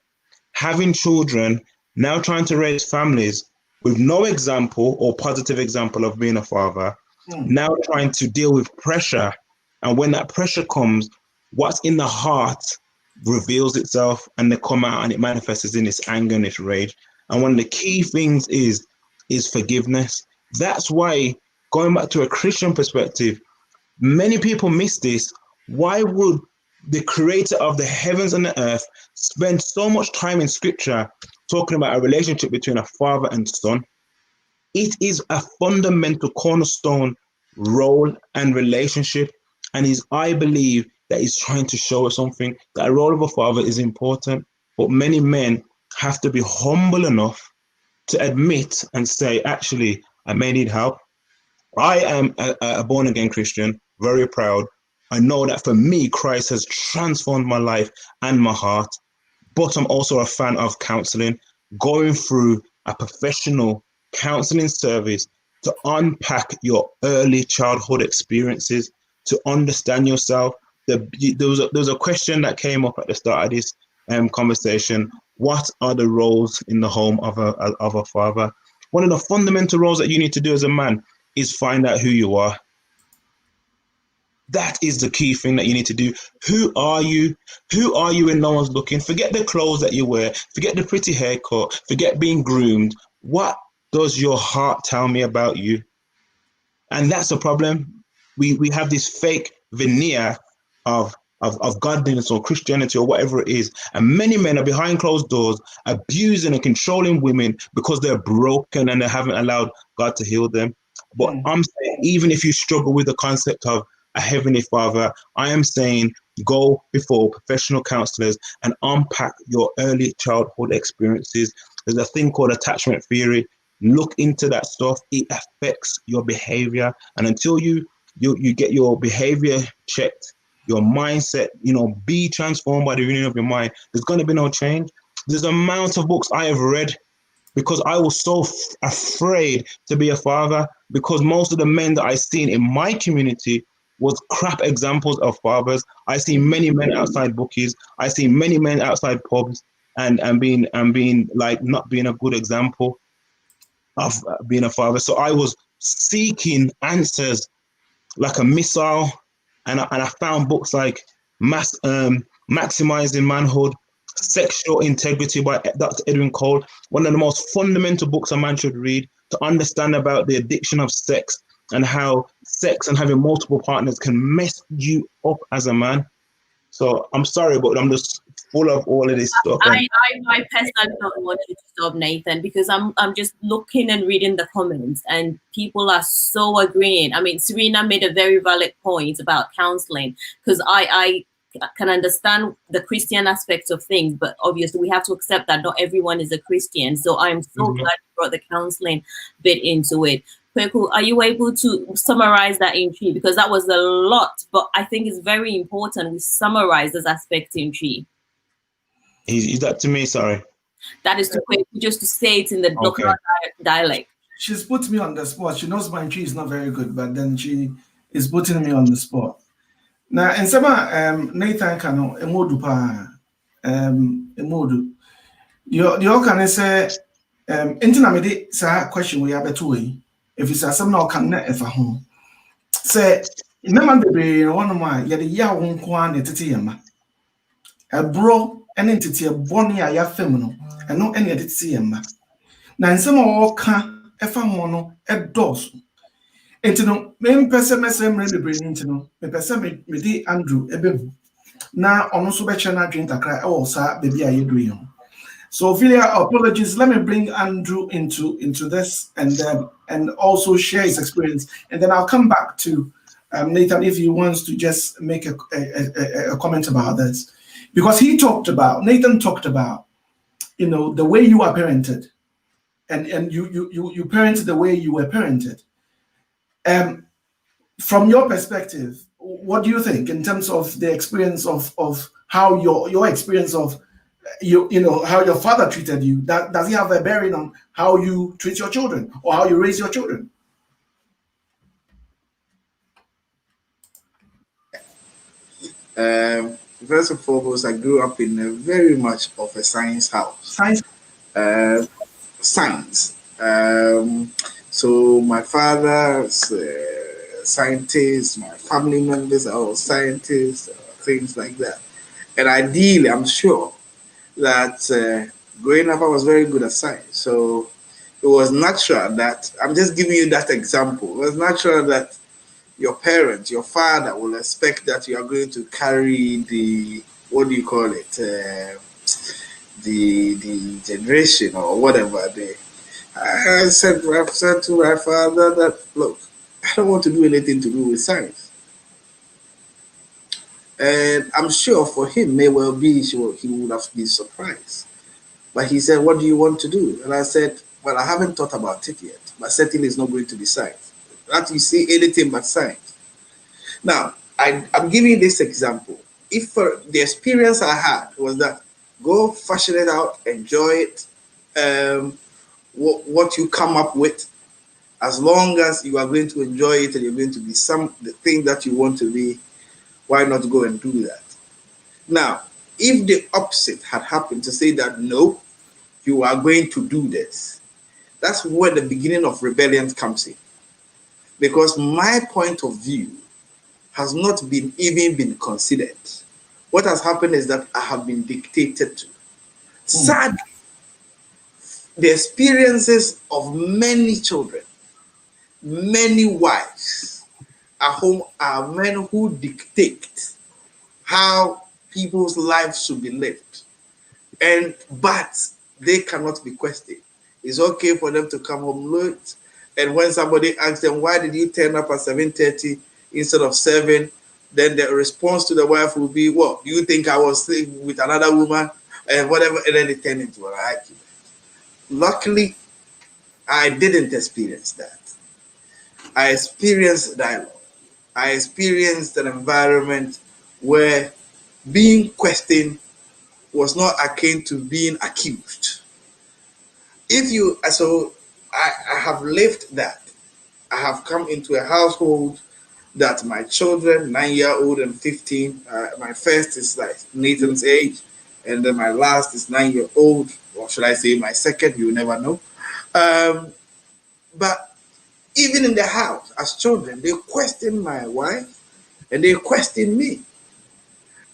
having children, now trying to raise families with no example or positive example of being a father, now trying to deal with pressure. And when that pressure comes, what's in the heart reveals itself, and they come out and it manifests in this anger and this rage. And one of the key things is forgiveness. That's why, going back to a Christian perspective, many people miss this. Why would the creator of the heavens and the earth spend so much time in scripture talking about a relationship between a father and son? It is a fundamental cornerstone role and relationship. And I believe that he's trying to show us something, that a role of a father is important, but many men have to be humble enough to admit and say, actually, I may need help. I am a born-again Christian, very proud. I know that for me, Christ has transformed my life and my heart, but I'm also a fan of counseling, going through a professional counseling service to unpack your early childhood experiences, to understand yourself. There was a question that came up at the start of this conversation. What are the roles in the home of a father? One of the fundamental roles that you need to do as a man is find out who you are. That is the key thing that you need to do. Who are you? Who are you when no one's looking? Forget the clothes that you wear. Forget the pretty haircut. Forget being groomed. What does your heart tell me about you? And that's a problem. We have this fake veneer of godliness or Christianity or whatever it is. And many men are behind closed doors, abusing and controlling women because they're broken and they haven't allowed God to heal them. But I'm saying, even if you struggle with the concept of a heavenly father, I am saying go before professional counselors and unpack your early childhood experiences. There's a thing called attachment theory. Look into that stuff. It affects your behavior. And until you get your behavior checked, your mindset, be transformed by the renewing of your mind, there's going to be no change. There's the amount of books I have read because I was so afraid to be a father, because most of the men that I seen in my community was crap examples of fathers. I see many men outside bookies. I see many men outside pubs and being like not being a good example of being a father. So I was seeking answers like a missile, and I found books like Maximizing Manhood, Sexual Integrity by Dr. Edwin Cole, one of the most fundamental books a man should read to understand about the addiction of sex and how sex and having multiple partners can mess you up as a man. So I'm sorry, but I'm just full of all of this stuff. I personally don't want you to stop, Nathan, because I'm just looking and reading the comments, and people are so agreeing. I mean, Serena made a very valid point about counseling, because I can understand the Christian aspects of things, but obviously we have to accept that not everyone is a Christian. So I'm so glad you brought the counseling bit into it. Kweku, are you able to summarize that in Chi? Because that was a lot, but I think it's very important we summarize this aspect in Chi. Is that to me? Sorry. That is to Kweku, just to say it in the local dialect. She's put me on the spot. She knows my Chi is not very good, but then she is putting me on the spot. Now, in some Nathan Kano, Emodu pa, Emodu. You can say, Intinamidi, sa question we have a two-way. If it's a some now can net if a home. Say, remember the be one of my yet ya won't quan the titiema. A bro, an entity a bonny a ya feminine, and no any edit tiema. Now, in some all can if a mono a dos. Into no, main person really bring into no, the person me di Andrew ebe. Now, almost be chana drink a cry, oh, sir, baby, are you doing? So, Ophelia, apologies. Let me bring Andrew into this and also share his experience, and then I'll come back to Nathan if he wants to just make a comment about this, because Nathan talked about, the way you are parented, and you parented the way you were parented. From your perspective, what do you think in terms of the experience of how your experience of how your father treated you? Does he have a bearing on how you treat your children or how you raise your children? First and foremost, I grew up in a very much of a science house. Science. So my father's scientist, my family members are all scientists, things like that. And ideally, I'm sure that growing up, I was very good at science. So it was natural that, I'm just giving you that example. It was natural that your parents, your father will expect that you are going to carry the, what do you call it? The generation or whatever. I said to my father that, look, I don't want to do anything to do with science. And I'm sure for him, may well be, he would have been surprised. But he said, what do you want to do? And I said, well, I haven't thought about it yet, but certainly it's not going to be science. That you see anything but science. Now, I'm giving this example. If the experience I had was that go fashion it out, enjoy it, what you come up with, as long as you are going to enjoy it and you're going to be the thing that you want to be, why not go and do that? Now, if the opposite had happened to say that, no, you are going to do this, that's where the beginning of rebellion comes in. Because my point of view has not even been considered. What has happened is that I have been dictated to. Sadly, the experiences of many children, many wives at home are men who dictate how people's lives should be lived. But they cannot be questioned. It's okay for them to come home late, and when somebody asks them, why did you turn up at 7:30 instead of 7? Then the response to the wife will be, well, do you think I was with another woman? And whatever, and then they turn into an argument. Luckily, I didn't experience that. I experienced dialogue. I experienced an environment where being questioned was not akin to being accused. I have lived that. I have come into a household that my children, 9-year-old and 15, my first is like Nathan's age, and then my last is 9-year-old, or should I say my second, you never know. But even in the house, as children, they question my wife and they question me.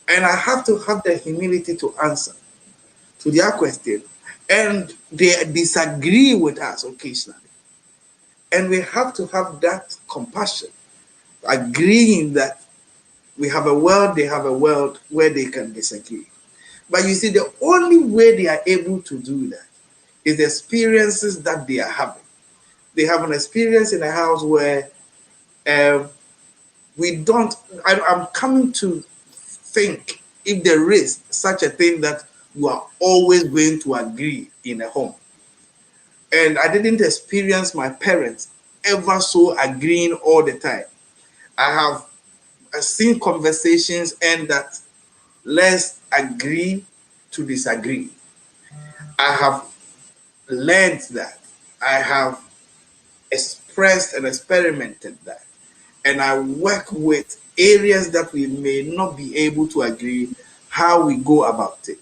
And I have to have the humility to answer to their question. And they disagree with us occasionally. And we have to have that compassion, agreeing that we have a world, they have a world where they can disagree. But you see, the only way they are able to do that is the experiences that they are having. They have an experience in a house where we don't, I'm coming to think if there is such a thing that you are always going to agree in a home. And I didn't experience my parents ever so agreeing all the time. I have seen conversations end that let's agree to disagree. I have learned that. I have expressed and experimented that. And I work with areas that we may not be able to agree how we go about it.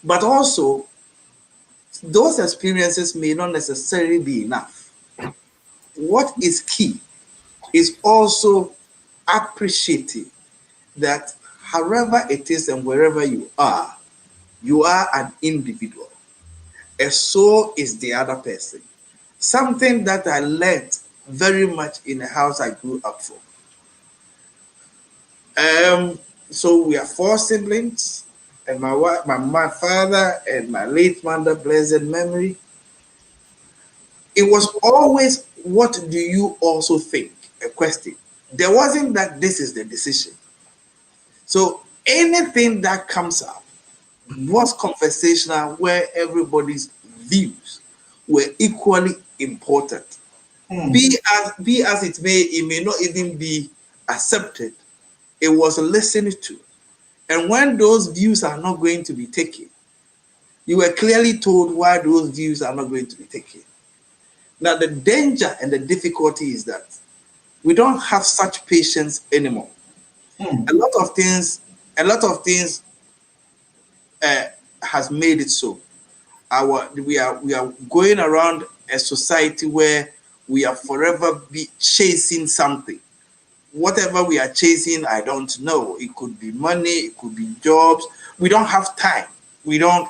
But also, those experiences may not necessarily be enough. What is key is also appreciating that however it is and wherever you are an individual. And so is the other person. Something that I learned very much in the house I grew up from. So we are 4 siblings, and my wife, my father, and my late mother, blessed memory. It was always, what do you also think? A question. There wasn't that this is the decision. So anything that comes up was conversational, where everybody's views were equally important. Be as it may not even be accepted. It was listened to. And when those views are not going to be taken, you were clearly told why those views are not going to be taken. Now, the danger and the difficulty is that we don't have such patience anymore. A lot of things has made it so. We are going around a society where we are forever be chasing something. Whatever we are chasing, I don't know. It could be money, it could be jobs. We don't have time. We don't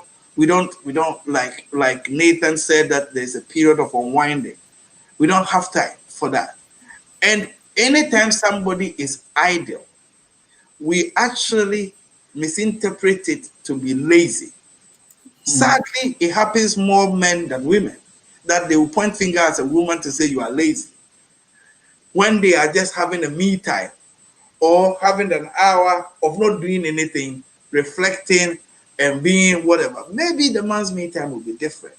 like Nathan said that there's a period of unwinding. We don't have time for that. And anytime somebody is idle, we actually misinterpret it to be lazy. Sadly, it happens more men than women, that they will point finger at a woman to say you are lazy, when they are just having a me time or having an hour of not doing anything, reflecting and being whatever. Maybe the man's me time will be different.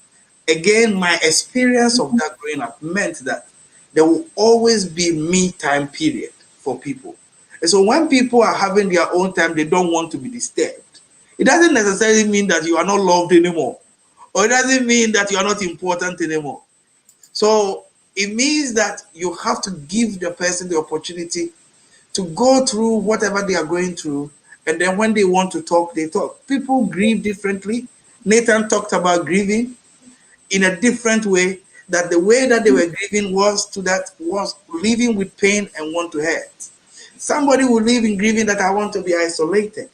Again, my experience of that growing up meant that there will always be me time period for people. And so when people are having their own time, they don't want to be disturbed. It doesn't necessarily mean that you are not loved anymore, or it doesn't mean that you are not important anymore. So it means that you have to give the person the opportunity to go through whatever they are going through, and then when they want to talk, they talk. People grieve differently. Nathan talked about grieving in a different way, that the way that they were grieving was living with pain and want to hurt. Somebody will live in grieving that I want to be isolated.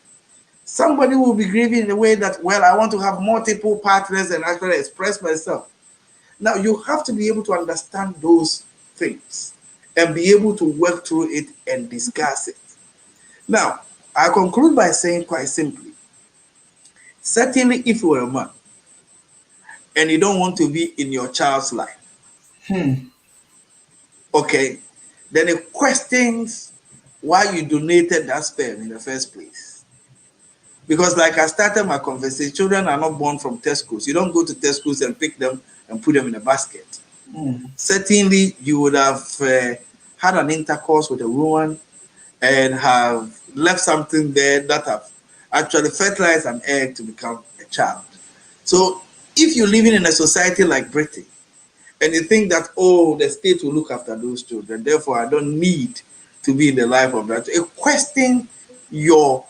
Somebody will be grieving in a way that, well, I want to have multiple partners and actually express myself. Now, you have to be able to understand those things and be able to work through it and discuss it. Now, I conclude by saying quite simply, certainly if you are a man and you don't want to be in your child's life, okay, then it questions why you donated that sperm in the first place. Because like I started my conversation, children are not born from Tesco's. You don't go to Tesco's and pick them and put them in a basket. Certainly, you would have had an intercourse with a woman and have left something there that have actually fertilized an egg to become a child. So if you're living in a society like Britain and you think that, oh, the state will look after those children, therefore I don't need to be in the life of that, it questions your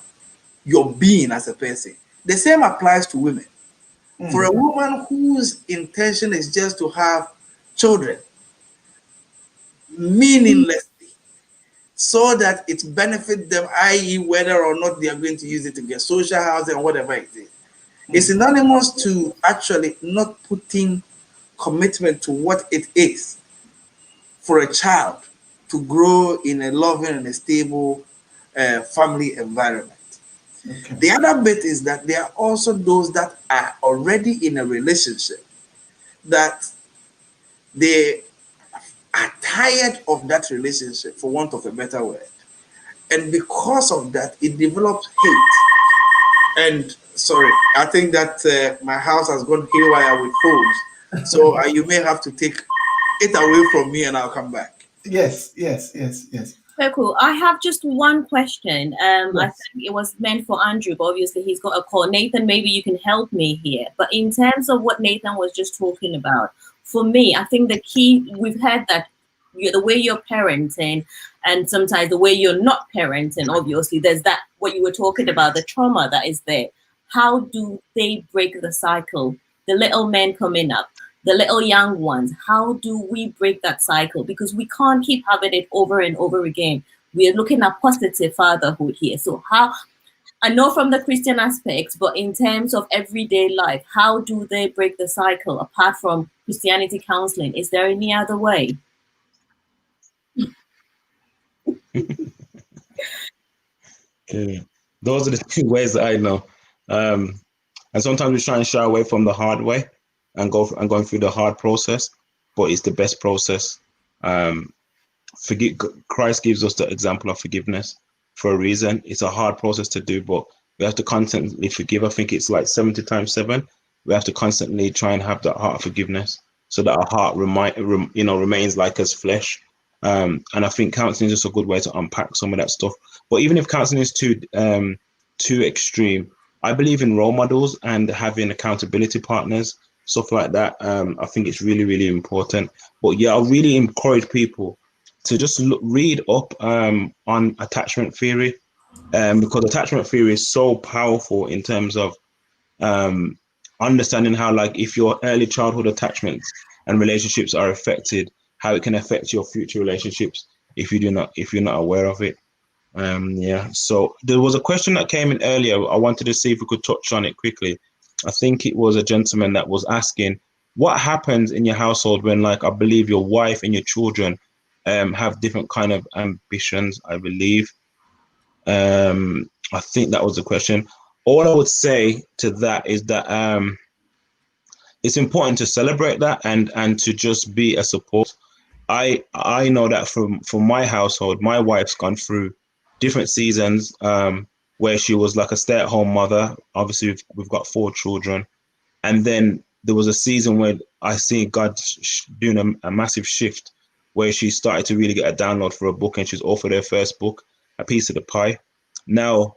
being as a person. The same applies to women. For a woman whose intention is just to have children meaninglessly, so that it benefits them, i.e., whether or not they are going to use it to get social housing or whatever it is, it's synonymous to actually not putting commitment to what it is for a child to grow in a loving and a stable family environment. Okay. The other bit is that there are also those that are already in a relationship that they are tired of that relationship, for want of a better word. And because of that, it develops hate. And sorry, I think that my house has gone haywire with phones. So you may have to take it away from me and I'll come back. Yes. Very cool. I have just one question. I Yes. think it was meant for Andrew, but obviously he's got a call. Nathan, maybe you can help me here. But in terms of what Nathan was just talking about, for me, I think the key, we've heard that the way you're parenting and sometimes the way you're not parenting, obviously, there's that, what you were talking about, the trauma that is there. How do they break the cycle? The little men coming up, the little young ones, how do we break that cycle? Because we can't keep having it over and over again. We are looking at positive fatherhood here. So how, I know from the Christian aspects, but in terms of everyday life, how do they break the cycle apart from Christianity counseling? Is there any other way? Yeah. Those are the two ways that I know. And sometimes we try and shy away from the hard way and going through the hard process, but it's the best process. Christ gives us the example of forgiveness for a reason. It's a hard process to do, but we have to constantly forgive. I think it's like 70 times 7. We have to constantly try and have that heart of forgiveness so that our heart remains like as flesh. And I think counseling is just a good way to unpack some of that stuff. But even if counseling is too extreme, I believe in role models and having accountability partners, stuff like that. I think it's really, really important. But yeah, I really encourage people to just read up on attachment theory, because attachment theory is so powerful in terms of understanding how, like, if your early childhood attachments and relationships are affected, how it can affect your future relationships if you're not aware of it. Yeah. So there was a question that came in earlier. I wanted to see if we could touch on it quickly. I think it was a gentleman that was asking, what happens in your household when, like, I believe your wife and your children have different kind of ambitions, I believe. I think that was the question. All I would say to that is that it's important to celebrate that and to just be a support. I know that from my household, my wife's gone through different seasons where she was like a stay-at-home mother. Obviously, we've got 4 children. And then there was a season where I see God doing a massive shift where she started to really get a download for a book, and she's offered her first book, A Piece of the Pie. Now,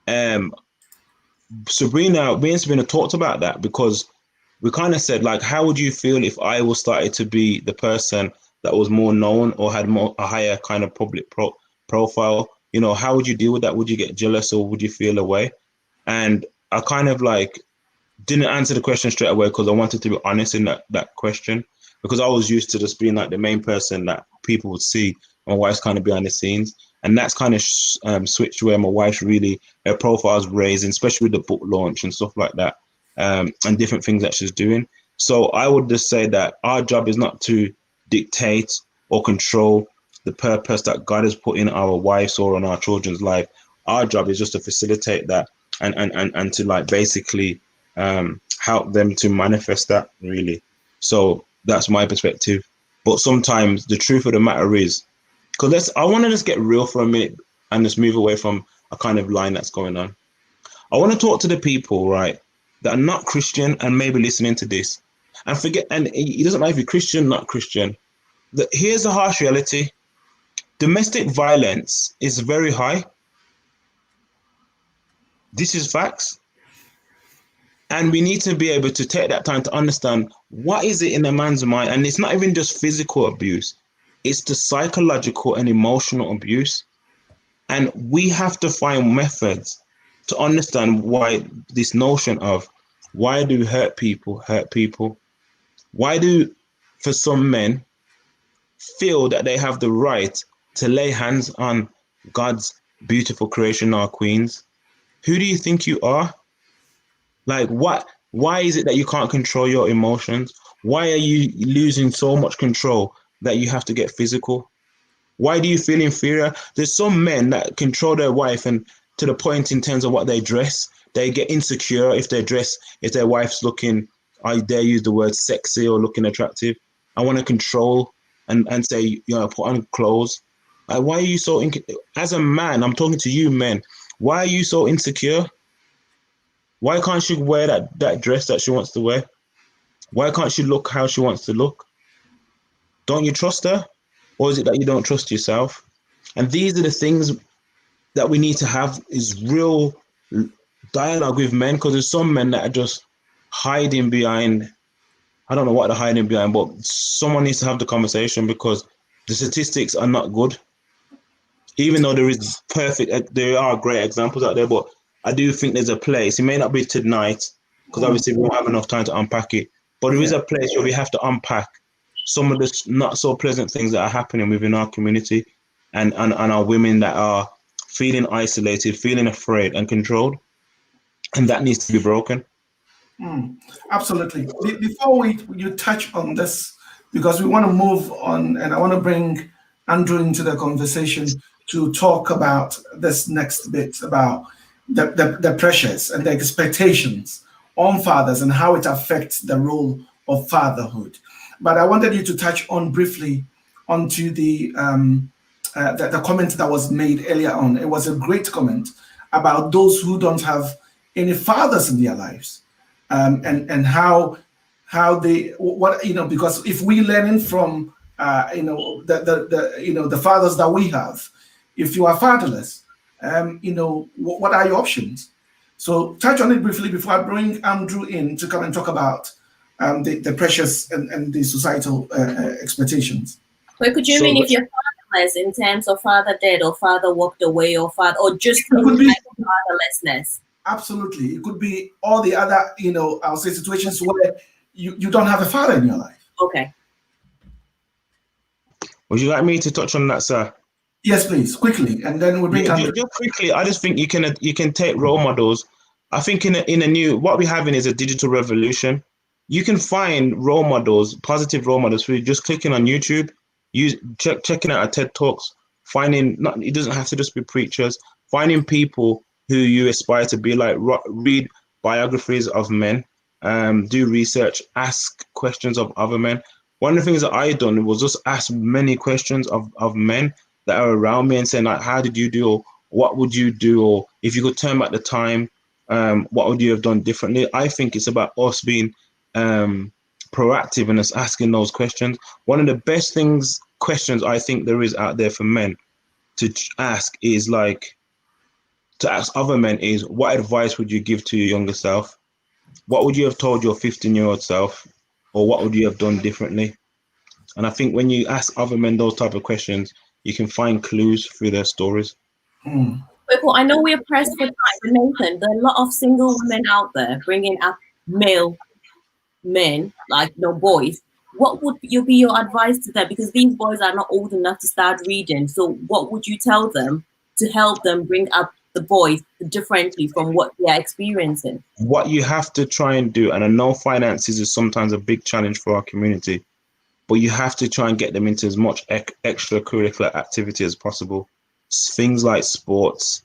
me and Sabrina talked about that, because we kind of said, like, how would you feel if I was started to be the person that was more known or had a higher kind of public profile? You know, how would you deal with that? Would you get jealous or would you feel away? And I kind of like didn't answer the question straight away because I wanted to be honest in that question, because I was used to just being like the main person that people would see. My wife's kind of behind the scenes, and that's kind of switched where my wife's really, her profile's raising, especially with the book launch and stuff like that, and different things that she's doing. So I would just say that our job is not to dictate or control the purpose that God has put in our wives or on our children's life. Our job is just to facilitate that and to, like, basically help them to manifest that, really. So that's my perspective. But sometimes the truth of the matter is, because I want to just get real for a minute and just move away from a kind of line that's going on. I want to talk to the people, right, that are not Christian and maybe listening to this, and forget, and it doesn't matter if you're Christian, not Christian. Here's the harsh reality. Domestic violence is very high. This is facts. And we need to be able to take that time to understand what is it in a man's mind. And it's not even just physical abuse. It's the psychological and emotional abuse. And we have to find methods to understand why this notion of why do hurt people? Why do, for some men, feel that they have the right to lay hands on God's beautiful creation, our queens? Who do you think you are? Like, what? Why is it that you can't control your emotions? Why are you losing so much control that you have to get physical? Why do you feel inferior? There's some men that control their wife and to the point in terms of what they dress. They get insecure if their wife's looking, I dare use the word sexy or looking attractive. I want to control and say, you know, put on clothes. Why are you so, as a man, I'm talking to you men, why are you so insecure? Why can't she wear that dress that she wants to wear? Why can't she look how she wants to look? Don't you trust her? Or is it that you don't trust yourself? And these are the things that we need to have, is real dialogue with men, because there's some men that are just hiding behind, I don't know what they're hiding behind, but someone needs to have the conversation, because the statistics are not good. Even though there are great examples out there, but I do think there's a place. It may not be tonight, because obviously we won't have enough time to unpack it, but there is a place where we have to unpack some of the not so pleasant things that are happening within our community, and our women that are feeling isolated, feeling afraid and controlled, and that needs to be broken. Absolutely. Before you touch on this, because we want to move on, and I want to bring Andrew into the conversation to talk about this next bit about the pressures and the expectations on fathers and how it affects the role of fatherhood. But I wanted you to touch on briefly onto the comment that was made earlier on. It was a great comment about those who don't have any fathers in their lives, and how they, what, you know, because if we learning from the fathers that we have, if you are fatherless, what are your options? So touch on it briefly before I bring Andrew in to come and talk about the pressures and the societal expectations. Well, could you mean if you're fatherless in terms of father dead or father walked away or just fatherlessness? Absolutely. It could be all the other, I'll say situations where you don't have a father in your life. Okay. Would you like me to touch on that, sir? Yes, please, quickly, and then we'll bring. Just quickly, I just think you can take role models. I think in a new, what we're having is a digital revolution. You can find role models, positive role models, through just clicking on YouTube, checking out our TED Talks, it doesn't have to just be preachers, finding people who you aspire to be like, read biographies of men, do research, ask questions of other men. One of the things that I done was just ask many questions of men that are around me and saying, like, how did you do, or what would you do, or if you could turn back the time, what would you have done differently? I think it's about us being proactive and us asking those questions. One of the best questions I think there is out there for men to ask is to ask other men is, what advice would you give to your younger self? What would you have told your 15-year-old self? Or what would you have done differently? And I think when you ask other men those type of questions, you can find clues through their stories. Well, I know we're pressed for time, but Nathan, there are a lot of single women out there bringing up male men, like no boys. What would be your advice to them? Because these boys are not old enough to start reading. So what would you tell them to help them bring up the boys differently from what they are experiencing? What you have to try and do, and I know finances is sometimes a big challenge for our community, but you have to try and get them into as much extracurricular activity as possible. Things like sports,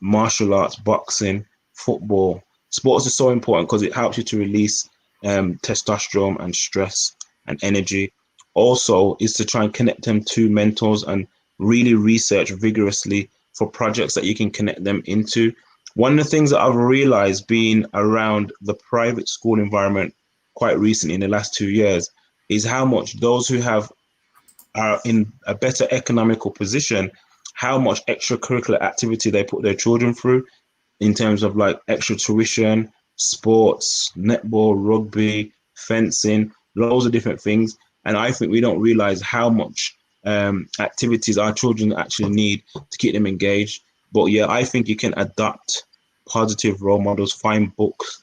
martial arts, boxing, football. Sports is so important because it helps you to release testosterone and stress and energy. Also is to try and connect them to mentors and really research vigorously for projects that you can connect them into. One of the things that I've realized being around the private school environment quite recently in the last 2 years is how much those who are in a better economical position, how much extracurricular activity they put their children through in terms of like extra tuition, sports, netball, rugby, fencing, loads of different things. And I think we don't realize how much activities our children actually need to keep them engaged. But yeah, I think you can adopt positive role models, find books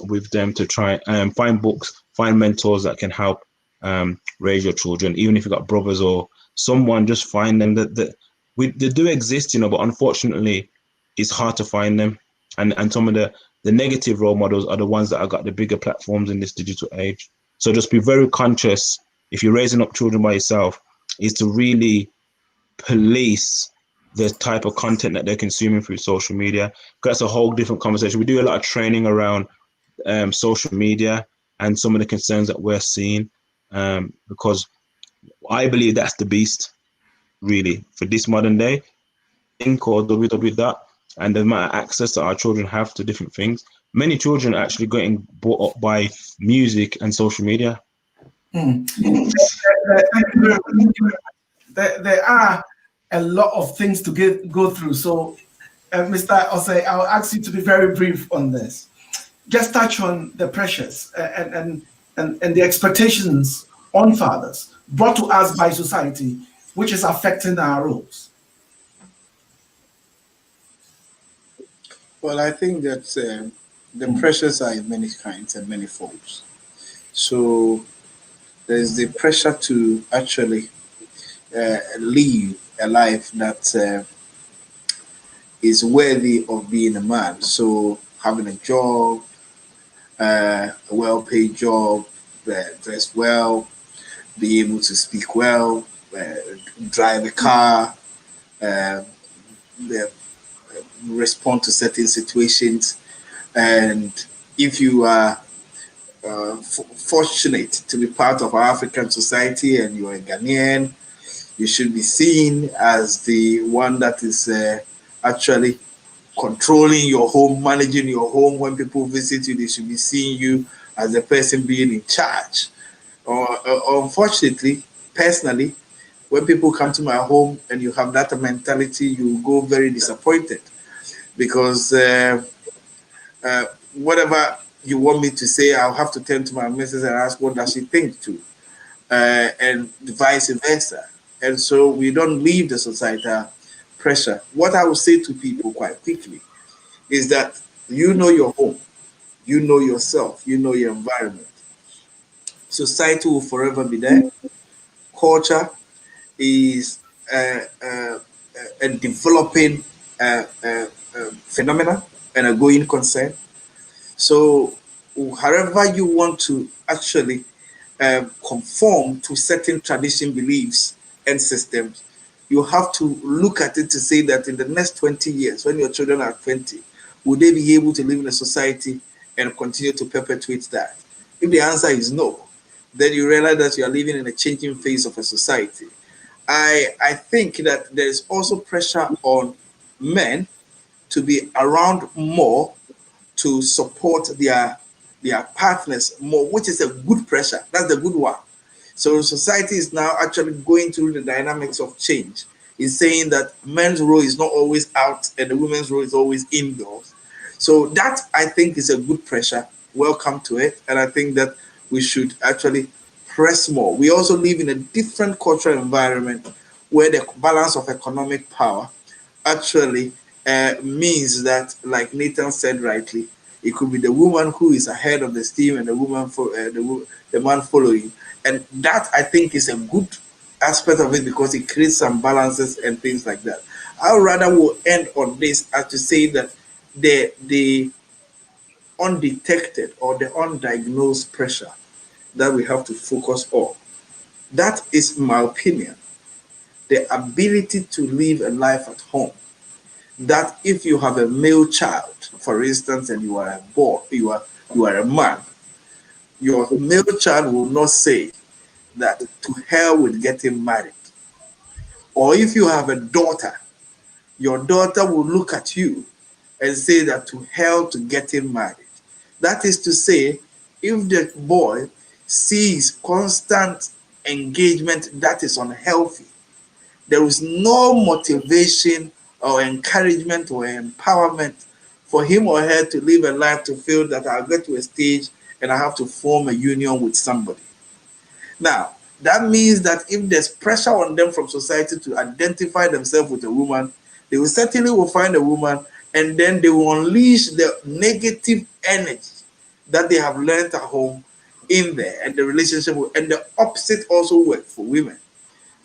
with them to try and find mentors that can help raise your children. Even if you've got brothers or someone, just find them. They do exist, but unfortunately it's hard to find them. And some of the negative role models are the ones that have got the bigger platforms in this digital age. So just be very conscious, if you're raising up children by yourself, is to really police the type of content that they're consuming through social media. That's a whole different conversation. We do a lot of training around social media and some of the concerns that we're seeing, because I believe that's the beast, really, for this modern day. Think or www. And the amount of access that our children have to different things. Many children are actually getting brought up by music and social media. Thank you very much. There are a lot of things to go through. So, Mr. Osei, I'll ask you to be very brief on this. Just touch on the pressures and the expectations on fathers brought to us by society, which is affecting our roles. Well, I think that the pressures are in many kinds and many forms. So there's the pressure to actually live a life that is worthy of being a man. So having a job, a well-paid job, dress well, be able to speak well, drive a car, respond to certain situations. And if you are fortunate to be part of our African society and you are a Ghanaian, you should be seen as the one that is actually controlling your home, managing your home. When people visit you, they should be seeing you as the person being in charge. Unfortunately, personally, when people come to my home and you have that mentality, you go very disappointed, because whatever you want me to say, I'll have to turn to my missus and ask what does she think too, and vice versa. And so we don't leave the societal pressure. What I will say to people quite quickly is that you know your home, you know yourself, you know your environment. Society will forever be there. Culture is a developing phenomena and a going concern. So, however you want to actually conform to certain tradition, beliefs, and systems, you have to look at it to say that in the next 20 years, when your children are 20, will they be able to live in a society and continue to perpetuate that? If the answer is no, then you realize that you are living in a changing phase of a society. I think that there is also pressure on men to be around more to support their partners more, which is a good pressure. That's the good one. So society is now actually going through the dynamics of change. It's saying that men's role is not always out and the women's role is always indoors. So that, I think, is a good pressure. Welcome to it. And I think that we should actually press more. We also live in a different cultural environment where the balance of economic power actually means that, like Nathan said rightly, it could be the woman who is ahead of the steam and the woman for the man following, and that, I think, is a good aspect of it because it creates some balances and things like that. I rather will end on this as to say that the undetected or the undiagnosed pressure that we have to focus on, that is my opinion, the ability to live a life at home. That if you have a male child, for instance, and you are a boy, you are a man, your male child will not say that to hell with getting married. Or if you have a daughter, your daughter will look at you and say that to hell to getting married. That is to say, if the boy sees constant engagement that is unhealthy, there is no motivation or encouragement or empowerment for him or her to live a life to feel that I'll get to a stage and I have to form a union with somebody. Now, that means that if there's pressure on them from society to identify themselves with a woman, they will certainly will find a woman, and then they will unleash the negative energy that they have learned at home in there, and the relationship will, and the opposite also works for women.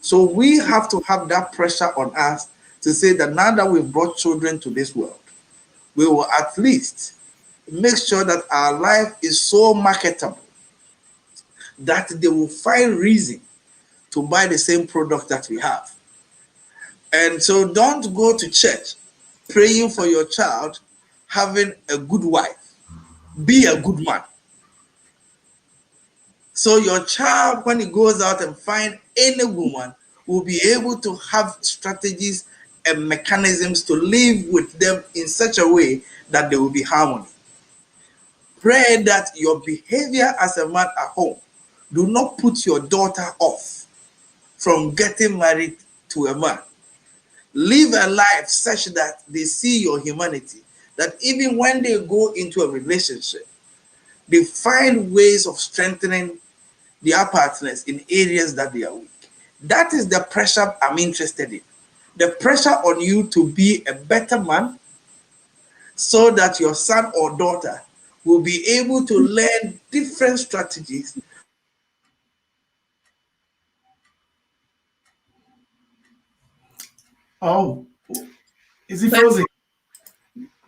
So we have to have that pressure on us to say that now that we've brought children to this world, we will at least make sure that our life is so marketable that they will find reason to buy the same product that we have. And so don't go to church praying for your child having a good wife. Be a good man. So your child, when he goes out and find any woman, will be able to have strategies and mechanisms to live with them in such a way that there will be harmony. Pray that your behavior as a man at home do not put your daughter off from getting married to a man. Live a life such that they see your humanity, that even when they go into a relationship, they find ways of strengthening their partners in areas that they are weak. That is the pressure I'm interested in. The pressure on you to be a better man so that your son or daughter will be able to learn different strategies. Oh, is he frozen?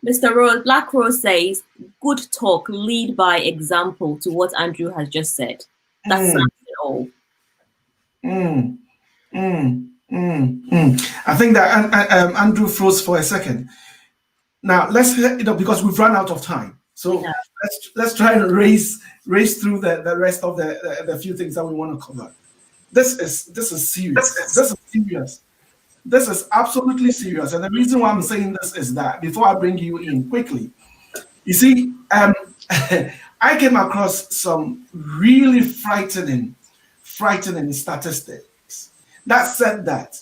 Mr. Rose, Black Rose says, good talk, lead by example to what Andrew has just said. That sums it all. I think that Andrew froze for a second. Now let's, because we've run out of time. So Yeah. let's try and race through the rest of the few things that we want to cover. This is serious. This is serious. This is absolutely serious. And the reason why I'm saying this is that before I bring you in quickly, you see, I came across some really frightening statistics that said that,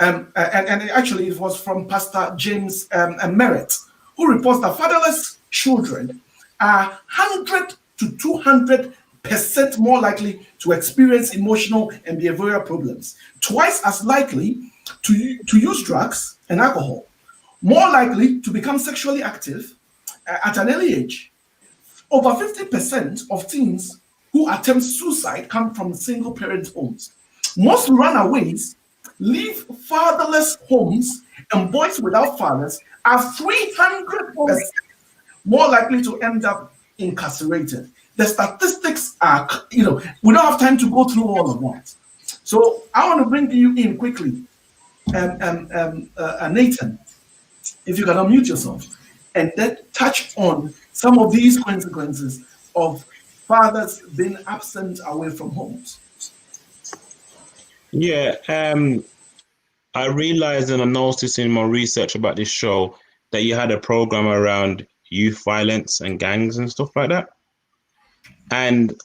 and actually it was from Pastor James Merritt, who reports that fatherless children are 100 to 200% more likely to experience emotional and behavioral problems, twice as likely to use drugs and alcohol, more likely to become sexually active at an early age. Over 50% of teens who attempt suicide come from single parent homes. Most runaways leave fatherless homes, and boys without fathers are 300% more likely to end up incarcerated. The statistics are, we don't have time to go through all of that. So I want to bring you in quickly, Nathan, if you can unmute yourself, and then touch on some of these consequences of fathers being absent away from homes. Yeah, I realized and I noticed in my research about this show that you had a program around youth violence and gangs and stuff like that. And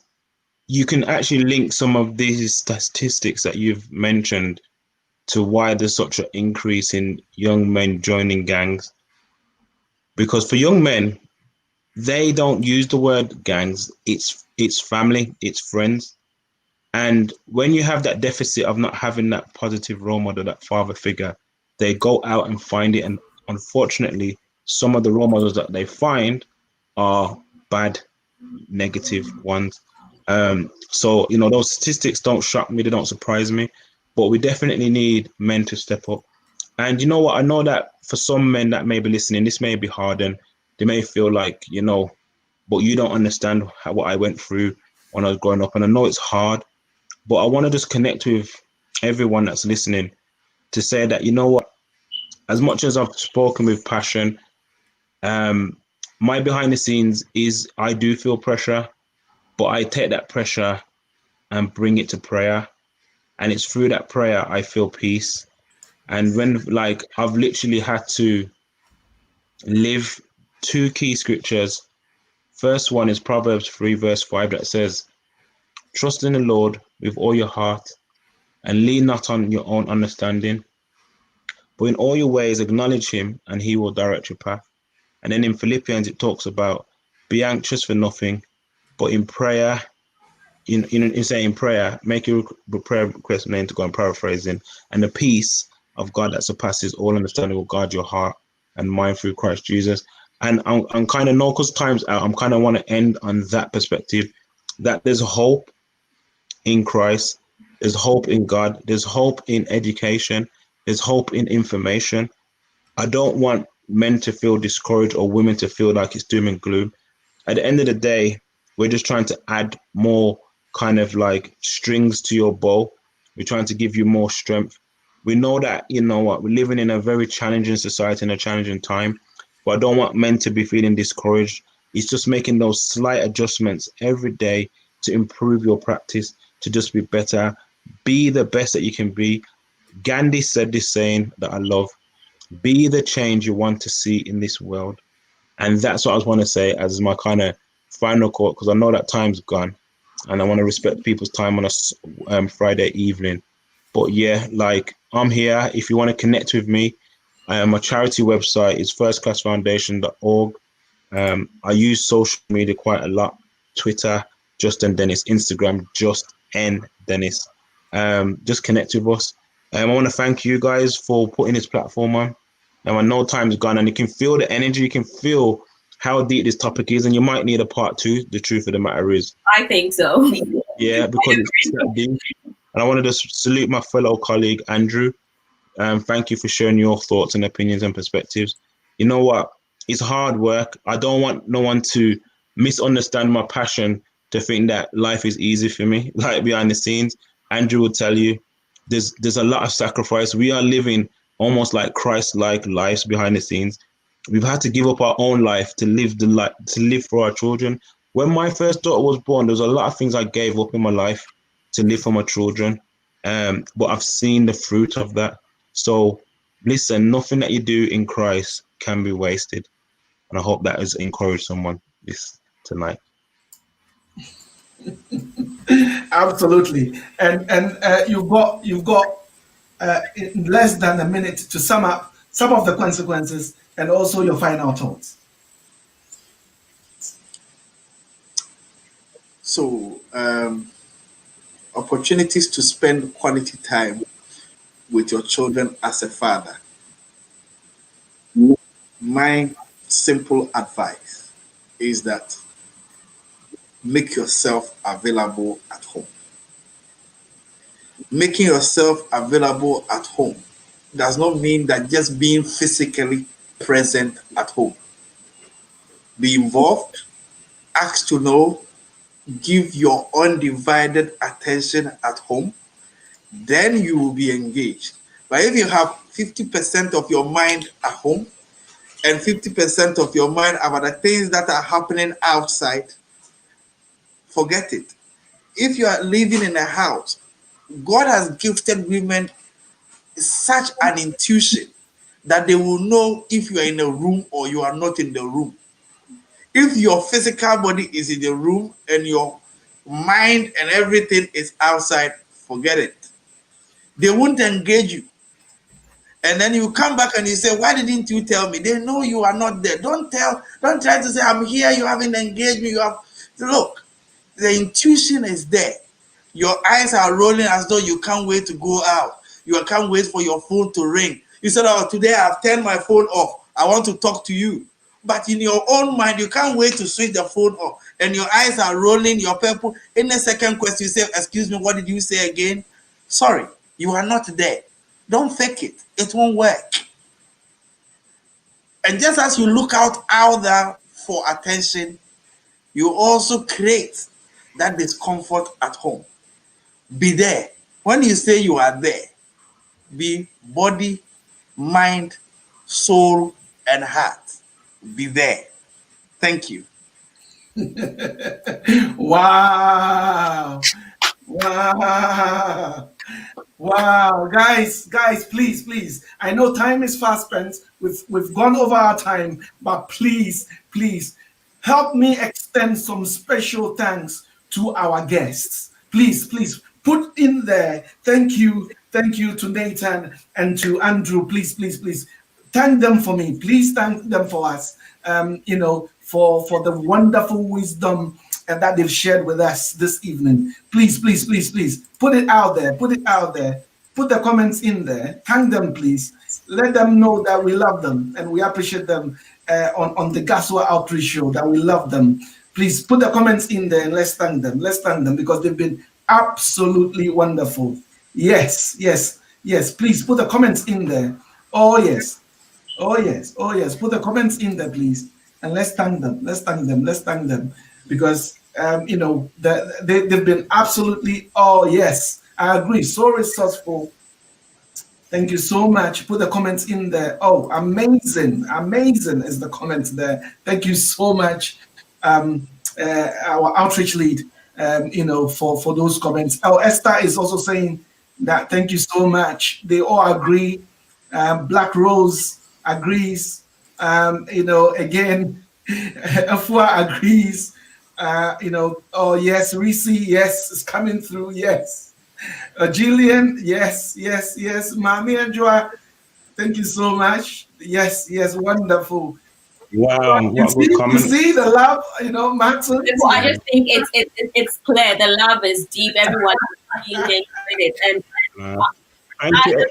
you can actually link some of these statistics that you've mentioned to why there's such an increase in young men joining gangs. Because for young men, they don't use the word gangs. It's family, it's friends. And when you have that deficit of not having that positive role model, that father figure, they go out and find it. And unfortunately, some of the role models that they find are bad, negative ones. So, those statistics don't shock me. They don't surprise me. But we definitely need men to step up. And you know what? I know that for some men that may be listening, this may be hard and they may feel like, but you don't understand what I went through when I was growing up. And I know it's hard, but I want to just connect with everyone that's listening to say that, you know what, as much as I've spoken with passion, my behind the scenes is I do feel pressure, but I take that pressure and bring it to prayer. And it's through that prayer I feel peace. And when I've literally had to live two key scriptures. First one is Proverbs 3 verse 5 that says, trust in the Lord with all your heart and lean not on your own understanding, but in all your ways acknowledge him and he will direct your path. And then in Philippians it talks about be anxious for nothing, but in prayer, in prayer, make your prayer request known to God, and paraphrasing, and the peace of God that surpasses all understanding will guard your heart and mind through Christ Jesus. And I'm kind of, because time's out, I'm kind of want to end on that perspective, that there's hope in Christ, there's hope in God, there's hope in education, there's hope in information. I don't want men to feel discouraged or women to feel like it's doom and gloom. At the end of the day, we're just trying to add more kind of strings to your bow. We're trying to give you more strength. We know that, you know what, we're living in a very challenging society and a challenging time, but I don't want men to be feeling discouraged. It's just making those slight adjustments every day to improve your practice, to just be better, be the best that you can be. Gandhi said this saying that I love: be the change you want to see in this world. And that's what I want to say as my kind of final quote, because I know that time's gone and I want to respect people's time on a Friday evening. But yeah, like, I'm here. If you want to connect with me, my charity website is firstclassfoundation.org. I use social media quite a lot: Twitter, Justin Dennis; Instagram, Just N Dennis. Just connect with us. I want to thank you guys for putting this platform on. And I know time's gone, and you can feel the energy, you can feel how deep this topic is, and you might need a part 2. The truth of the matter is, I think so. yeah, because it's that deep. And I wanted to salute my fellow colleague Andrew. Thank you for sharing your thoughts and opinions and perspectives. You know what? It's hard work. I don't want no one to misunderstand my passion, to think that life is easy for me. Like, behind the scenes, Andrew will tell you, there's a lot of sacrifice. We are living almost like Christ-like lives behind the scenes. We've had to give up our own life to live for our children. When my first daughter was born, there was a lot of things I gave up in my life to live for my children. But I've seen the fruit of that. So listen, nothing that you do in Christ can be wasted. And I hope that has encouraged someone this tonight. Absolutely. And you've got in less than a minute to sum up some of the consequences and also your final thoughts. So, opportunities to spend quality time with your children as a father. My simple advice is that make yourself available at home. Making yourself available at home does not mean that just being physically present at home. Be involved, ask to know, give your undivided attention at home, then you will be engaged. But if you have 50% of your mind at home and 50% of your mind about the things that are happening outside, forget it. If you are living in a house, God has gifted women such an intuition that they will know if you are in a room or you are not in the room. If your physical body is in the room and your mind and everything is outside, forget it. They won't engage you. And then you come back and you say, why didn't you tell me? They know you are not there. Don't try to say, I'm here, you haven't engaged me. Look, the intuition is there. Your eyes are rolling as though you can't wait to go out. You can't wait for your phone to ring. You said, oh, today I've turned my phone off. I want to talk to you. But in your own mind, you can't wait to switch the phone off. And your eyes are rolling, your purple. In the second question, you say, excuse me, what did you say again? Sorry, you are not there. Don't fake it. It won't work. And just as you look out there for attention, you also create that discomfort at home. Be there. When you say you are there, be body, mind, soul, and heart. Be there. Thank you. Wow. Wow. Wow, guys, please. I know time is fast spent. We've gone over our time, but please, help me extend some special thanks to our guests. Please, put in there. Thank you to Nathan and to Andrew. Please. Thank them for me. Please thank them for us. For the wonderful wisdom that they've shared with us this evening. Please. Put it out there. Put the comments in there. Thank them, please. Let them know that we love them and we appreciate them on the Gaswa Outreach Show, that we love them. Please put the comments in there and let's thank them. Let's thank them because they've been absolutely wonderful. Yes. Please put the comments in there. Oh yes. Put the comments in there, please. And let's thank them. Because they've been absolutely, oh yes, I agree, so resourceful, Thank you so much. Put the comments in there. Oh, amazing. Amazing is the comment there. Thank you so much, our outreach lead, for those comments. Oh, Esther is also saying that thank you so much. They all agree. Black Rose agrees. Again, Afua agrees. Oh, yes, Reese, yes, it's coming through, yes. Jillian, yes. Mami and Joa, thank you so much. Yes, wonderful. Wow, what good You comment. see the love, Martin. I just think it's clear the love is deep. Everyone is feeling it, and Thank you,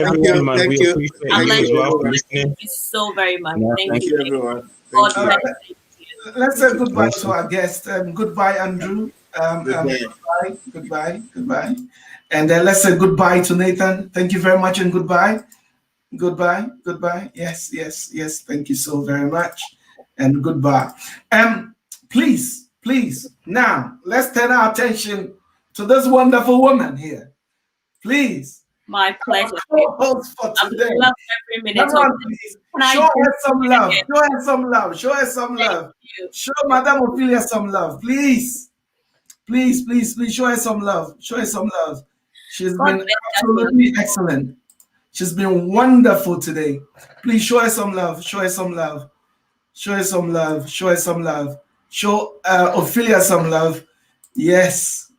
everyone, man. We appreciate you as well for listening. Thank you so very much. Yeah, thank you, everyone. God Thank bless you. you. Let's say goodbye to our guest. Goodbye, Andrew. Goodbye. Goodbye. And then let's say goodbye to Nathan. Thank you very much and goodbye. Goodbye. Yes. Thank you so very much. And goodbye. Please, now let's turn our attention to this wonderful woman here. Please. My pleasure. Co-host for today. I love every minute. Come on, please. Show her some love. Show her some love. Show Madame Ophelia some love. Please, show her some love. She's been absolutely excellent. She's been wonderful today. Please show her some love. Show Ophelia some love. Yes.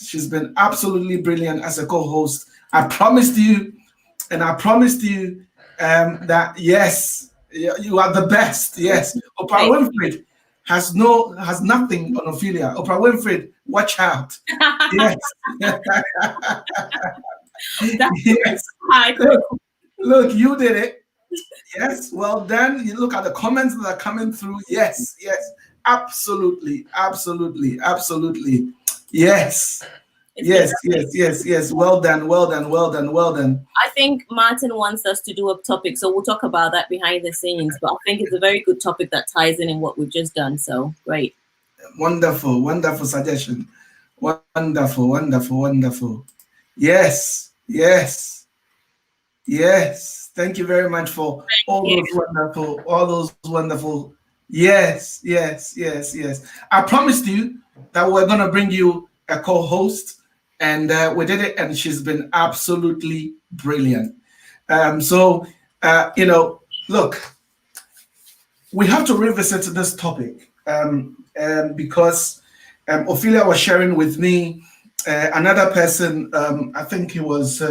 She's been absolutely brilliant as a co-host. I promised you that yes, you are the best. Yes, Oprah Winfrey has nothing on Ophelia. Oprah Winfrey, watch out. Yes. Yes. Look, you did it. Yes, well done. You look at the comments that are coming through. Yes, absolutely. Yes. Well done. I think Martin wants us to do a topic, so we'll talk about that behind the scenes. But I think it's a very good topic that ties in what we've just done. So great. Wonderful suggestion. Wonderful. Yes. Thank you very much for all those wonderful. Yes. I promised you that we're gonna bring you a co-host. And we did it, and she's been absolutely brilliant. Look, we have to revisit this topic because Ophelia was sharing with me another person. I think he was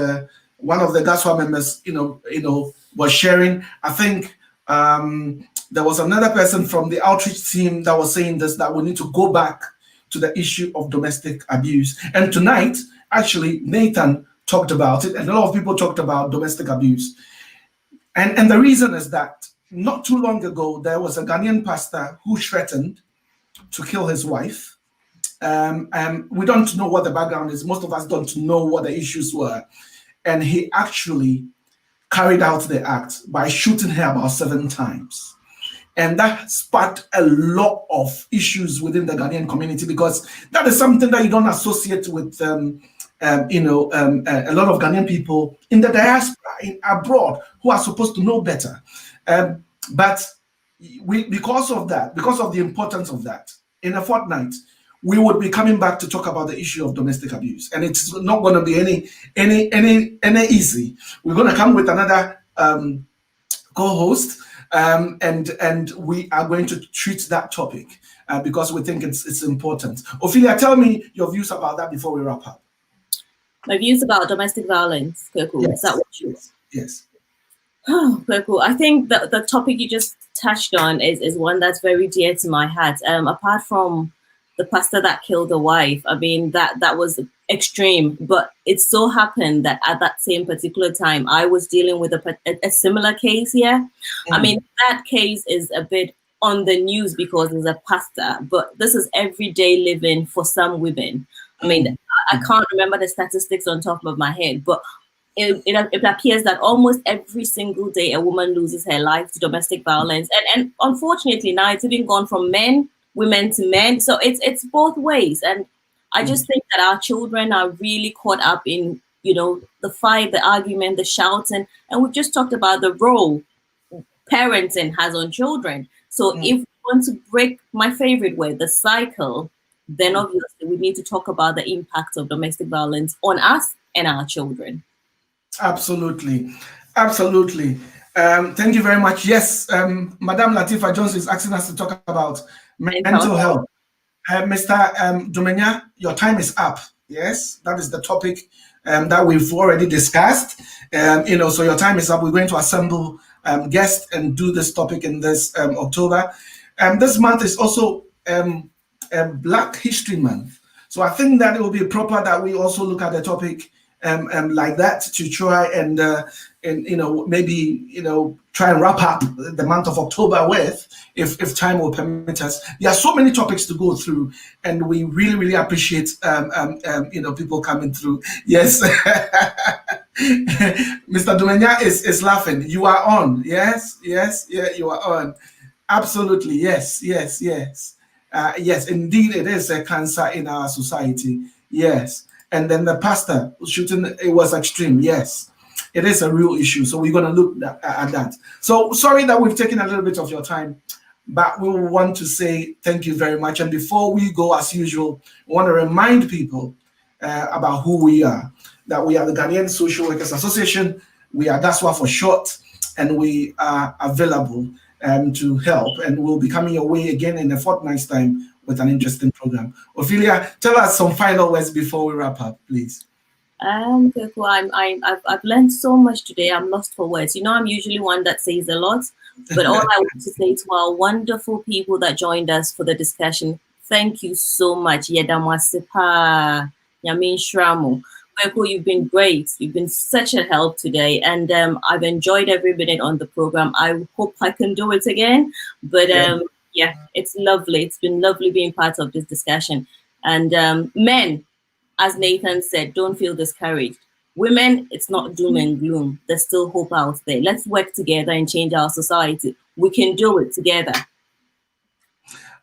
one of the GASWA members. Was sharing. I think there was another person from the outreach team that was saying this, that we need to go back to the issue of domestic abuse. And tonight, actually, Nathan talked about it, and a lot of people talked about domestic abuse. And the reason is that not too long ago, there was a Ghanaian pastor who threatened to kill his wife. And we don't know what the background is. Most of us don't know what the issues were. And he actually carried out the act by shooting her about 7 times. And that sparked a lot of issues within the Ghanaian community, because that is something that you don't associate with, a lot of Ghanaian people in the diaspora, abroad, who are supposed to know better. But because of the importance of that, in a fortnight, we would be coming back to talk about the issue of domestic abuse, and it's not going to be any easy. We're going to come with another co-host. And we are going to treat that topic because we think it's important. Ophelia, tell me your views about that before we wrap up. My views about domestic violence, Kweku. Yes. Is that what you? Yes. Oh, Kweku, I think the topic you just touched on is one that's very dear to my heart. Apart from the pastor that killed a wife, I mean, that was extreme, but it so happened that at that same particular time, I was dealing with a similar case here. I mean, that case is a bit on the news because it's a pastor, but this is everyday living for some women. I mean, I can't remember the statistics on top of my head, but it appears that almost every single day a woman loses her life to domestic violence. And unfortunately now it's even gone from women to men. So it's both ways. And I just think that our children are really caught up in, you know, the fight, the argument, the shouting, and we've just talked about the role parenting has on children. So if we want to break my favorite word, the cycle, then obviously we need to talk about the impact of domestic violence on us and our children. Absolutely. Absolutely. Thank you very much. Yes, Madam Latifa Jones is asking us to talk about mental health. Mr. Dumenya, your time is up. Yes, that is the topic that we've already discussed. You know, so your time is up. We're going to assemble guests and do this topic in this October. This month is also Black History Month. So I think that it will be proper that we also look at the topic like that to try and you know, maybe, you know, try and wrap up the month of October with, if time will permit us. There are so many topics to go through, and we really, really appreciate you know, people coming through. Yes. Mr. Dumenya is laughing. You are on. Yes, yes, yeah, you are on. Absolutely. Yes, yes, yes. Yes, indeed, it is a cancer in our society. Yes. And then the pastor shooting, it was extreme. Yes, it is a real issue. So we're going to look at that. So sorry that we've taken a little bit of your time, but we want to say thank you very much. And before we go, as usual, we want to remind people about who we are, that we are the Ghanaian Social Workers Association. We are GASWA for short, and we are available to help. And we'll be coming your way again in a fortnight's time with an interesting program. Ophelia, tell us some final words before we wrap up, please. Okay, cool. I've learned so much today. I'm lost for words. You know, I'm usually one that says a lot, but all I want to say to our wonderful people that joined us for the discussion, thank you so much. Yedamwasipa, Yamin Shramu. You've been great. You've been such a help today, and I've enjoyed every minute on the program. I hope I can do it again, but yeah, it's lovely. It's been lovely being part of this discussion. And men, as Nathan said, don't feel discouraged. Women, it's not doom and gloom. There's still hope out there. Let's work together and change our society. We can do it together.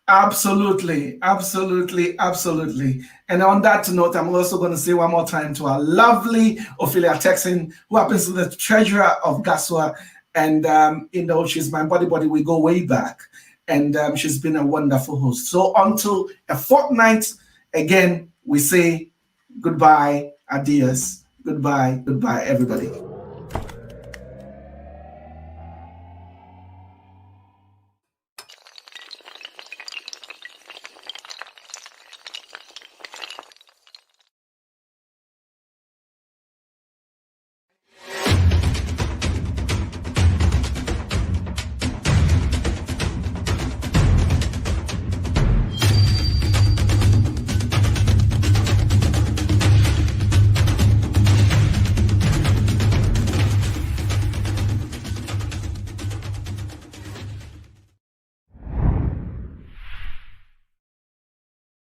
Absolutely, absolutely, absolutely. And on that note, I'm also going to say one more time to our lovely Ophelia Texan, who happens to be the treasurer of GASWA. And, you know, she's my buddy. We go way back. And she's been a wonderful host. So until a fortnight, again, we say goodbye, adios, goodbye, everybody.